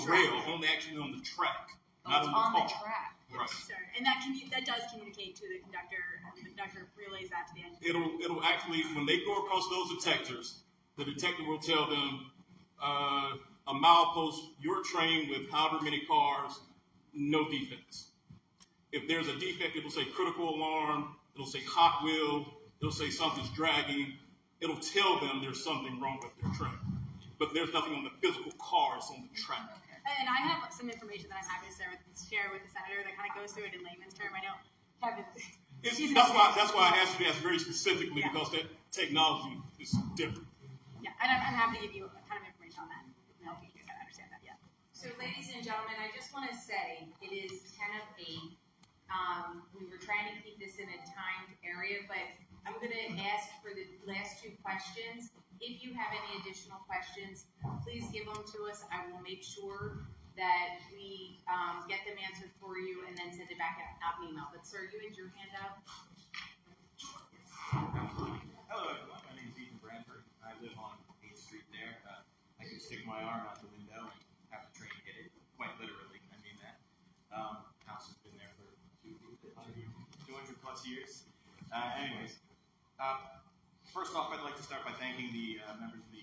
J: rail, actually on the track, not
U: it's
J: on the
U: the
J: car.
U: track.
J: Right.
N: Sure. And that does communicate to the conductor, and the conductor relays that to the engineer.
J: It'll actually, when they go across those detectors, the detector will tell them a milepost, your train with however many cars, no defects. If there's a defect, it'll say critical alarm, it'll say hot wheel, it'll say something's dragging. It'll tell them there's something wrong with their train. But there's nothing on the physical cars on the track.
N: And I have some information that I'm happy to share with the senator that kind of goes through it in layman's term. I know Kevin.
J: That's why I asked you to ask very specifically, because that technology is different.
N: Yeah, and I'm happy to give you a kind of information on that and help you kind of understand that. Yeah.
C: So, ladies and gentlemen, I just want to say it is 10 of 8. We were trying to keep this in a timed area, but I'm going to ask for the last 2 questions. If you have any additional questions, please give them to us. I will make sure that we get them answered for you and then send it back out in email. But sir, you had your hand up.
F: Hello, everyone. My name is Ethan Branford. I live on 8th Street there. I can stick my arm out the window and have the train hit it. Quite literally, I mean that. House has been there for 200 plus years. Anyways, first off, I'd like to start by thanking the members of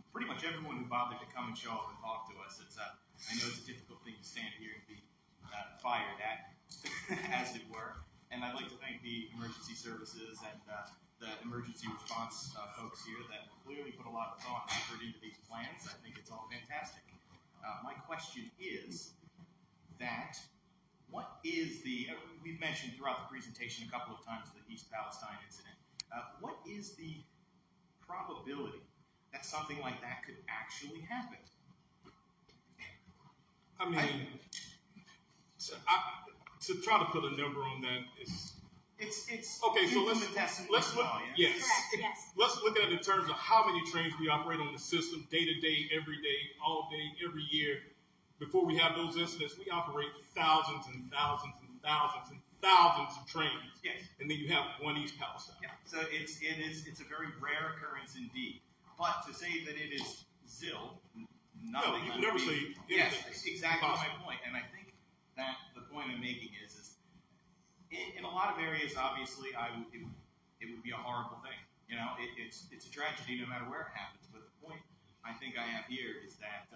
F: pretty much everyone who bothered to come and show up and talk to us. I know it's a difficult thing to stand here and be fired at, as it were. And I'd like to thank the emergency services and the emergency response folks here that clearly put a lot of thought and effort into these plans. I think it's all fantastic. My question is that what is we've mentioned throughout the presentation a couple of times the East Palestine incident. What is the probability that something like that could actually happen?
J: I mean, to try to put a number on that is
F: it's
J: okay. So let's look. Yes, let's look at it in terms of how many trains we operate on the system day to day, every day, all day, every year. Before we have those incidents, we operate thousands and thousands and thousands and thousands of trains.
F: Yes.
J: And then you have one East Palestine.
F: Yeah. So it's a very rare occurrence indeed. But to say that it is
T: nothing.
J: No, you never say
T: Yes,
J: anything.
T: exactly my
J: Impossible.
T: point. And I think that the point I'm making is in a lot of areas, obviously, it would be a horrible thing. You know, it's a tragedy no matter where it happens. But the point I think I have here is that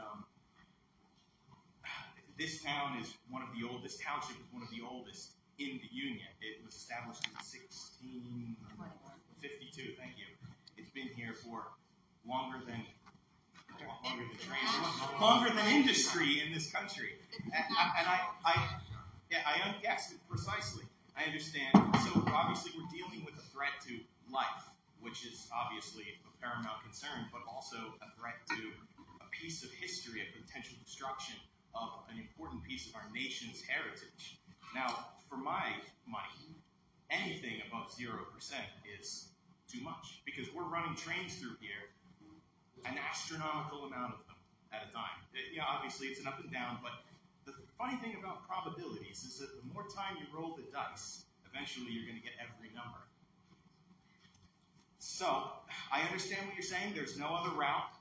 T: this town is one of the oldest. This township is one of the oldest in the Union. It was established in 1652. Thank you. It's been here for longer than trains, longer than industry in this country. Yes, precisely. I understand. So obviously we're dealing with a threat to life, which is obviously of paramount concern, but also a threat to a piece of history, a potential destruction of an important piece of our nation's heritage. Now, for my money, anything above 0% is too much, because we're running trains through here, an astronomical amount of them at a time. Obviously it's an up and down, but the funny thing about probabilities is that the more time you roll the dice, eventually you're going to get every number. So, I understand what you're saying. There's no other route.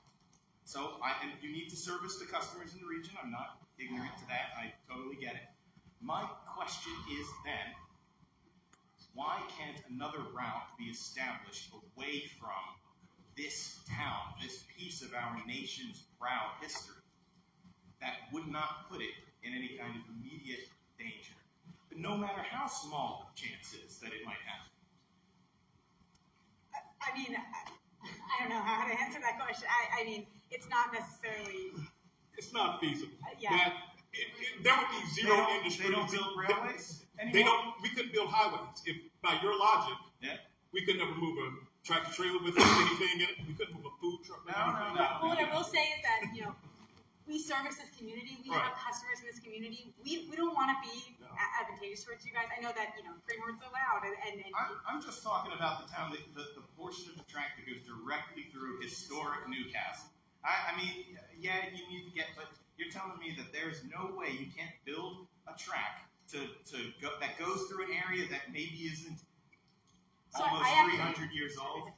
T: And you need to service the customers in the region. I'm not ignorant to that. I totally get it. My question is then, why can't another route be established away from this town, this piece of our nation's proud history, that would not put it in any kind of immediate danger, but no matter how small the chance is that it might happen?
N: I mean, I don't know how to answer that question. I mean, it's not necessarily.
J: It's not feasible.
N: Yeah.
J: There would be zero industry.
T: They don't build railways anymore?
J: They don't. We couldn't build highways. If by your logic, we could never move a tractor trailer with anything in it. We couldn't move a food truck.
N: Well, what I will say is that we service this community. We have customers in this community. We don't want to be advantageous towards you guys. I know that Greenhorn's so loud, and
T: I'm just talking about the town, the portion of the track that goes directly through historic Newcastle. I mean, yeah, you need to get, but you're telling me that there's no way you can't build a track that goes through an area that maybe isn't almost 300 years old?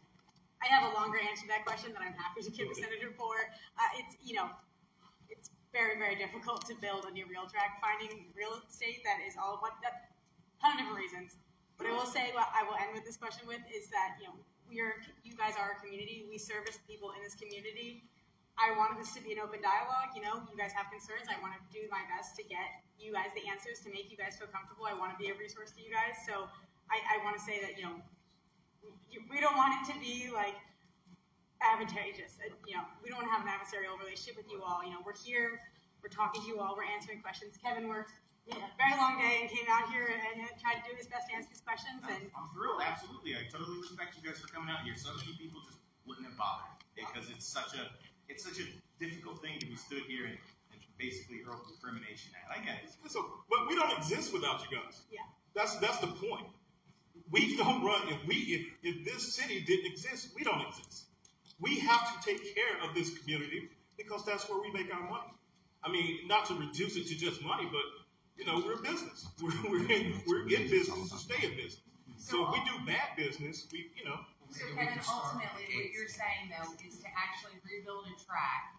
N: I have a longer answer to that question that I'm happy to give the senator for. It's very, very difficult to build a new rail track. Finding real estate that is all a ton of different reasons. What I will say, what I will end with this question with, is that you guys are a community. We service people in this community. I wanted this to be an open dialogue. You guys have concerns. I want to do my best to get you guys the answers to make you guys feel comfortable. I want to be a resource to you guys. So I want to say that we don't want it to be like advantageous. We don't want to have an adversarial relationship with you all. We're here, we're talking to you all, we're answering questions. Kevin worked a very long day and came out here and tried to do his best to answer these questions. And
T: I'm thrilled, absolutely. I totally respect you guys for coming out here. So many people just wouldn't have bothered because it's such a difficult thing to be stood here and basically hurl discrimination at. I get it.
J: But we don't exist without you guys.
N: Yeah.
J: That's the point. We don't run. If this city didn't exist, we don't exist. We have to take care of this community because that's where we make our money. I mean, not to reduce it to just money, but we're a business. We're in business to stay in business. So if we do bad business,
Q: So Kevin, ultimately, what you're saying though is to actually rebuild a track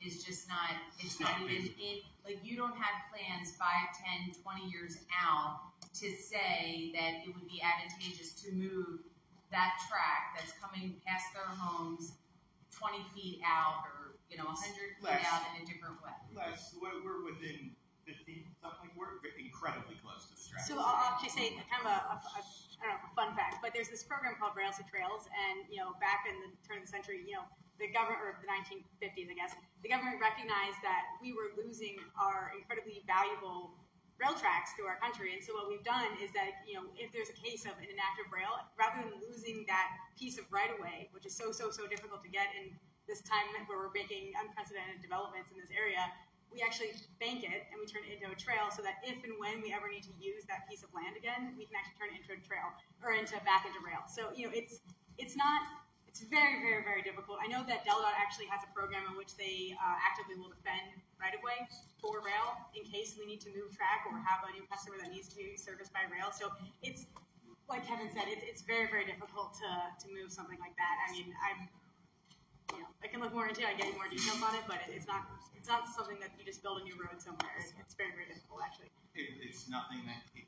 Q: is just not. It's not even in. Like you don't have plans 5, 10, 20 years out to say that it would be advantageous to move that track that's coming past their homes 20 feet out or 100 feet out in a different way.
T: We're within 50 something. We're incredibly close to the track.
N: so I'll just say kind of a fun fact, but there's this program called Rails to Trails, and back in the turn of the century, the government, or the 1950s, I guess, the government recognized that we were losing our incredibly valuable rail tracks through our country. And so what we've done is that, if there's a case of an inactive rail, rather than losing that piece of right-of-way, which is so difficult to get in this time where we're making unprecedented developments in this area, we actually bank it and we turn it into a trail so that if and when we ever need to use that piece of land again, we can actually turn it into a trail or back into rail. So, it's very, very, very difficult. I know that DelDOT actually has a program in which they actively will defend right-of-way for rail in case we need to move track or have a new customer that needs to be serviced by rail. So it's, like Kevin said, it's very, very difficult to move something like that. I mean, I can look more into it, I get more details on it, but it's not something that you just build a new road somewhere. It's very, very difficult, actually.
F: It's nothing that it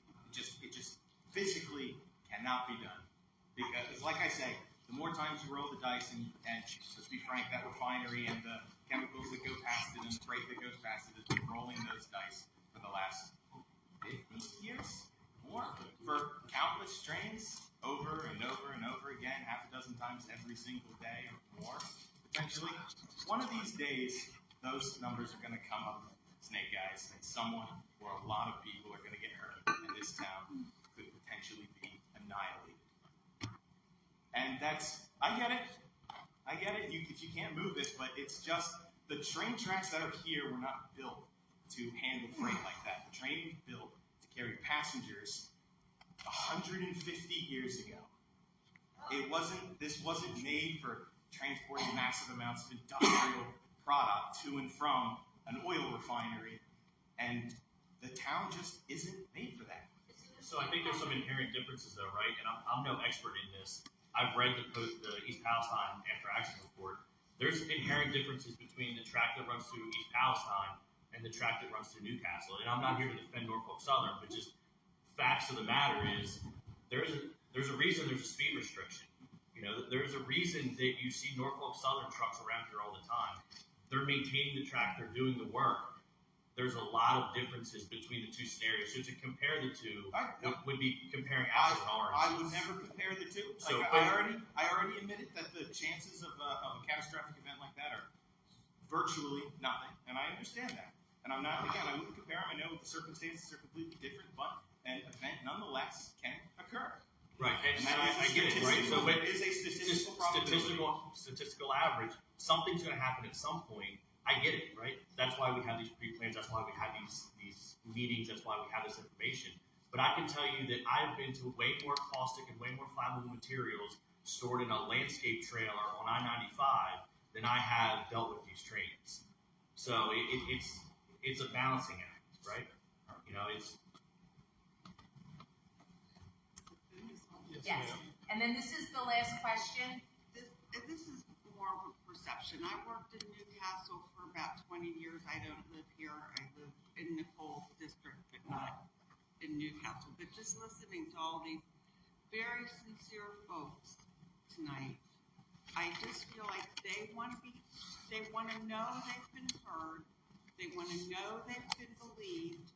F: just physically cannot be done. Because, like I say, the more times you roll the dice, and let's be frank, that refinery and the chemicals that go past it and the freight that goes past it has been rolling those dice for the last 50 years, more, for countless trains, over and over and over again, half a dozen times every single day or more, potentially. One of these days, those numbers are going to come up, snake eyes, and someone or a lot of people are going to get hurt, and this town could potentially be annihilated. And I get it. If you can't move this, but it's just the train tracks that are here were not built to handle freight like that. The train was built to carry passengers 150 years ago. This wasn't made for transporting massive amounts of industrial product to and from an oil refinery, and the town just isn't made for that.
E: So I think there's some inherent differences though, right? And I'm no expert in this. I've read the East Palestine After Action report. There's inherent differences between the track that runs through East Palestine and the track that runs through Newcastle. And I'm not here to defend Norfolk Southern, but just facts of the matter is there's a reason there's a speed restriction. There's a reason that you see Norfolk Southern trucks around here all the time. They're maintaining the track, they're doing the work. There's a lot of differences between the two scenarios. So to compare the two would be comparing apples and oranges.
F: I would never compare the two.
E: So,
F: I already admitted that the chances of a catastrophic event like that are virtually nothing, and I understand that. And I wouldn't compare them. I know the circumstances are completely different, but an event nonetheless can occur.
E: Right, and I get it, right? So it is a statistical average. Something's going to happen at some point. I get it, right? That's why we have these pre-plans. That's why we have these meetings. That's why we have this information. But I can tell you that I've been to way more caustic and way more flammable materials stored in a landscape trailer on I-95 than I have dealt with these trains. So it's a balancing act, right?
C: Yes. And then this is the last question.
L: This is more of a perception. I worked in Newcastle for about 20 years. I don't live here. I live in Nicole district, but not in Newcastle. But just listening to all these very sincere folks tonight, I just feel like they want to know they've been heard. They want to know they've been believed.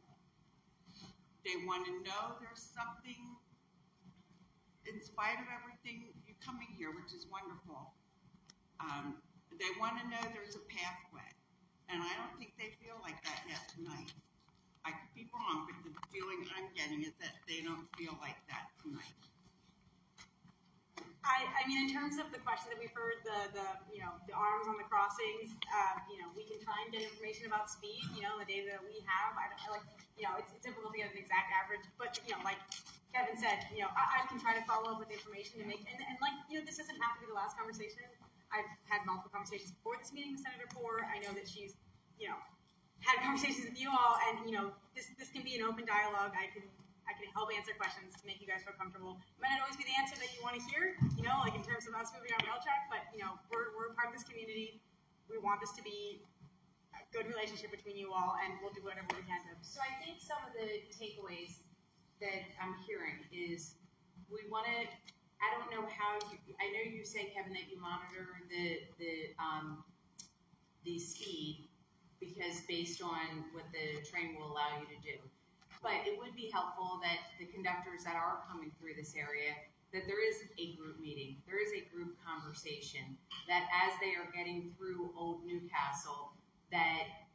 L: They want to know there's something, in spite of everything, you're coming here, which is wonderful. They want to know there's a pathway. And I don't think they feel like that yet tonight. I could be wrong, but the feeling I'm getting is that they don't feel like that tonight.
N: I mean, in terms of the question that we've heard, the arms on the crossings, we can try and get information about speed, the data that we have. It's difficult to get an exact average, but, like Kevin said, I can try to follow up with the information to make, this doesn't have to be the last conversation. I've had multiple conversations before this meeting with Senator Poore. I know that she's, had conversations with you all, and, this can be an open dialogue. I can help answer questions to make you guys feel comfortable. It might not always be the answer that you want to hear, in terms of us moving on rail track, but, we're part of this community. We want this to be a good relationship between you all, and we'll do whatever we can to.
C: So I think some of the takeaways that I'm hearing is we want to, I don't know how I know you say, Kevin, that you monitor the speed because based on what the train will allow you to do. But it would be helpful that the conductors that are coming through this area, that there is a group meeting, there is a group conversation, that as they are getting through Old Newcastle, that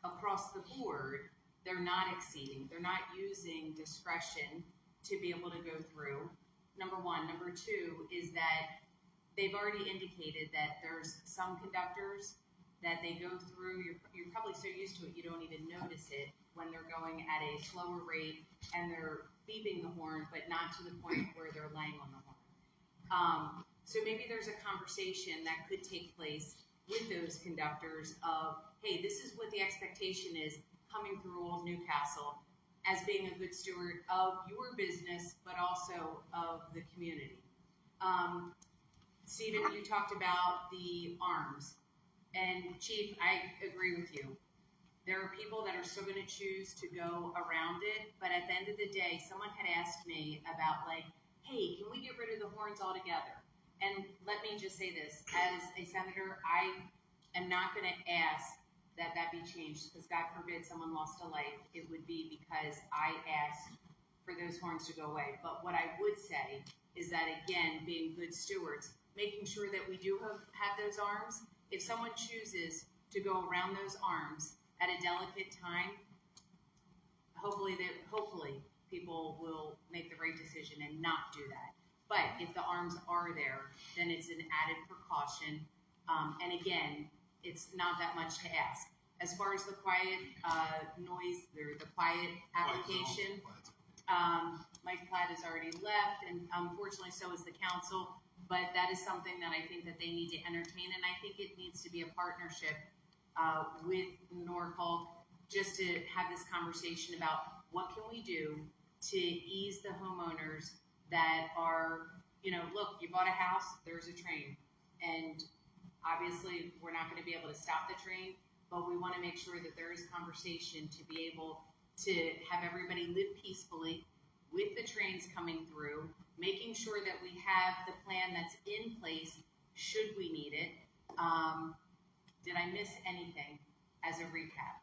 C: across the board, they're not exceeding, they're not using discretion to be able to go through. Number one. Number two is that they've already indicated that there's some conductors that they go through, you're probably so used to it, you don't even notice it when they're going at a slower rate and they're beeping the horn, but not to the point where they're laying on the horn. So maybe there's a conversation that could take place with those conductors of, hey, this is what the expectation is coming through Old Newcastle as being a good steward of your business, but also of the community. Stephen, you talked about the arms, and Chief, I agree with you. There are people that are still going to choose to go around it, but at the end of the day, someone had asked me about like, hey, can we get rid of the horns altogether? And let me just say this, as a senator, I am not going to ask that that be changed, because God forbid someone lost a life. It would be because I asked for those horns to go away. But what I would say is that, again, being good stewards, making sure that we do have those arms. If someone chooses to go around those arms at a delicate time, hopefully people will make the right decision and not do that. But if the arms are there, then it's an added precaution. And again, it's not that much to ask. As far as the quiet noise, or the quiet application, Mike Platt has already left, and unfortunately so is the council. But that is something that I think that they need to entertain, and I think it needs to be a partnership with Norfolk, just to have this conversation about what can we do to ease the homeowners that are, look, you bought a house, there's a train, and obviously we're not going to be able to stop the train, but we want to make sure that there is conversation to be able to have everybody live peacefully with the trains coming through, making sure that we have the plan that's in place should we need it. Did I miss anything as a recap?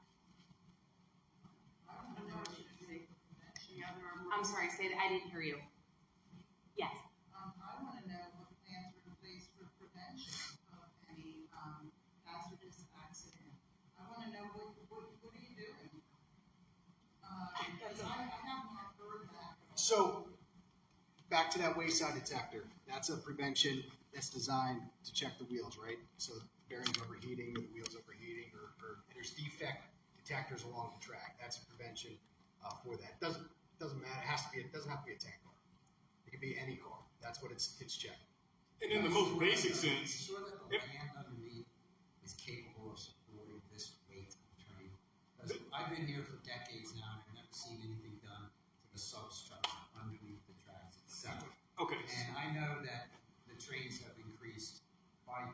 C: I'm sorry, say that, I didn't hear you. Yes.
L: I want to know what plans are in place for prevention of any hazardous accident. I want to know what are you doing? Because I have not heard that.
I: So, back to that wayside detector. That's a prevention that's designed to check the wheels, right? So bearings overheating, or the wheels overheating, or there's defect detectors along the track. That's a prevention for that. Doesn't matter. It doesn't have to be a tank car. It can be any car. That's what it's checking.
J: And in the most basic sense,
M: sure that the land underneath is capable of supporting this weight of the train. Because I've been here for decades now, and I've never seen anything done to the substructure underneath the tracks itself.
J: Okay.
M: And I know that the trains have increased by,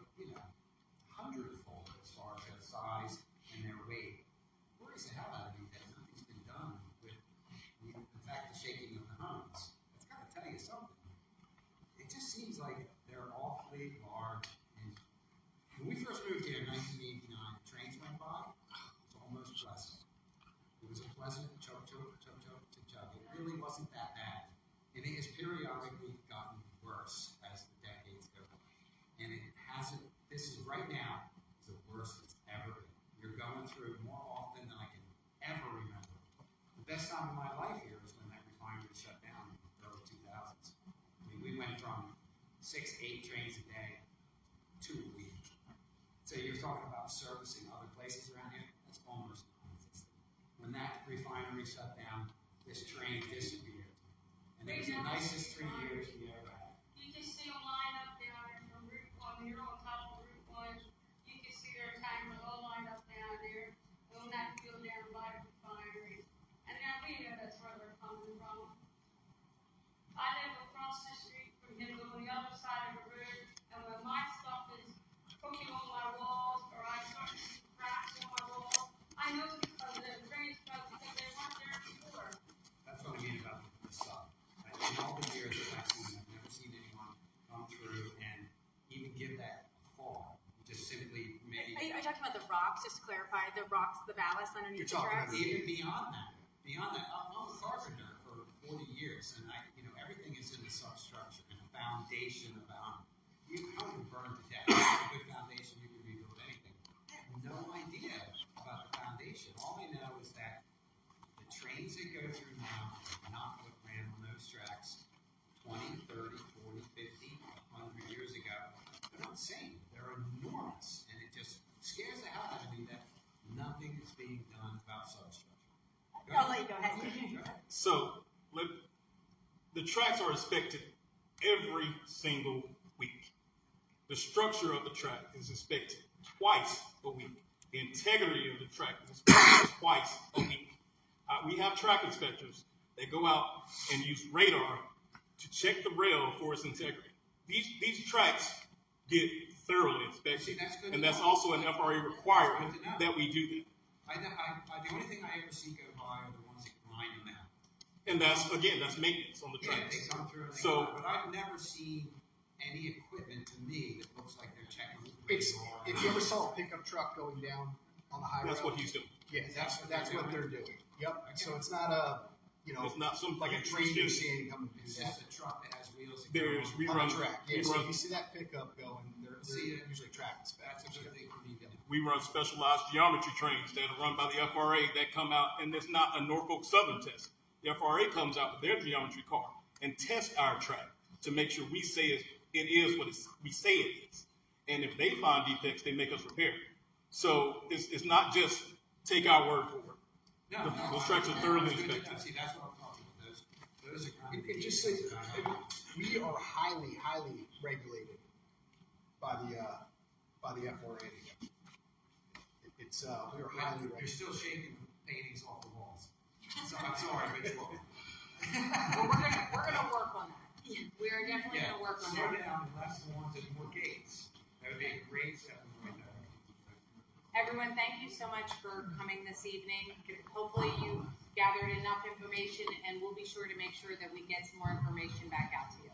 M: hundredfold as far as their size and their weight. It worries the hell out of me that nothing's been done with, in fact, the shaking of the homes. It's got to tell you something. It just seems like they're awfully large. And when we first moved here in 1989, trains went by. It was almost pleasant. It was a pleasant chug. It really wasn't that bad. And it has periodically gotten worse as the decades go on. And it hasn't, this is right now, is the worst it's ever been. You're going through more often than I can ever remember. The best time of my life here is when that refinery shut down in the early 2000s. I mean, we went from 6 to 8 trains a day to a week. So you're talking about servicing other places around here? That's almost non-existent. When that refinery shut down, this train disappeared. And it was the nicest 3 years we ever had.
D: You can see them line up down there from Route 1. You're on top of Route 1. You can see their timers all lined up down there on that field down by the refinery. And now we know that's where they're coming from. I live across the street from him on the other side of the road, and when my stuff is cooking on my walls or I start to see cracks on my walls, I know because the train's supposed to think they weren't there before.
M: That's what I mean about the sub. In all the years that I've seen, I've never seen anyone come through and even give that a fall. Just simply maybe.
N: Are you talking about the rocks? Just to clarify, the rocks, the ballast underneath the tracks?
M: Even beyond that. I'm a carpenter for 40 years, and everything is in the substructure and the foundation of the home. You can burn to death. With a good foundation, you can rebuild anything. I have no idea about the foundation. All I know is that the trains that go through now are not what ran on those tracks 20, 30, 40, 50, 100 years ago. They're not the same. They're enormous, and it just scares the hell out of me that nothing is being done about substructure.
N: I'll let you go ahead.
J: So, the tracks are inspected every single week. The structure of the track is inspected twice a week. The integrity of the track is inspected twice a week. We have track inspectors that go out and use radar to check the rail for its integrity. These tracks get thoroughly inspected.
M: See, that's good
J: And
M: to
J: that's
M: know.
J: also an FRA requirement
M: That's good to know.
J: that we do that.
M: The only thing I ever see go by are the ones that grind them out.
J: And that's maintenance on the
M: Yeah,
J: tracks.
M: they come through and they
J: So,
M: go, but I've never seen any equipment to me that looks like they're checking.
I: If you ever saw a pickup truck going down on the highway,
J: that's what he's doing.
I: Yeah, that's what they're doing. Yep. So it's not a
J: It's not some
I: like a train you're seeing coming through.
M: It's just a truck that has wheels.
J: We
I: on
J: run
I: the track.
J: we
I: Yeah, so
J: run-
I: if you see that pickup going, they're usually track inspectors.
M: That's a good thing for me.
J: We run specialized geometry trains that are run by the FRA that come out, and it's not a Norfolk Southern test. The FRA comes out with their geometry car and tests our track to make sure we say it is what we say it is. And if they find defects, they make us repair it. So it's not just take our word for it. Those tracks are thoroughly inspected.
M: See, that's what I'm talking about. Those are
I: It just says we are highly, highly regulated by the FRA. It's we are highly
M: You're
I: regulated.
M: still shaking paintings off the walls. So I'm sorry, but it's wrong.
C: Well, we're gonna work on that. We are definitely gonna work on
M: Slow
C: that.
M: down and less ones and more gates. That would be a great step in the right direction.
C: Everyone, thank you so much for coming this evening. Hopefully you gathered enough information, and we'll be sure to make sure that we get some more information back out to you.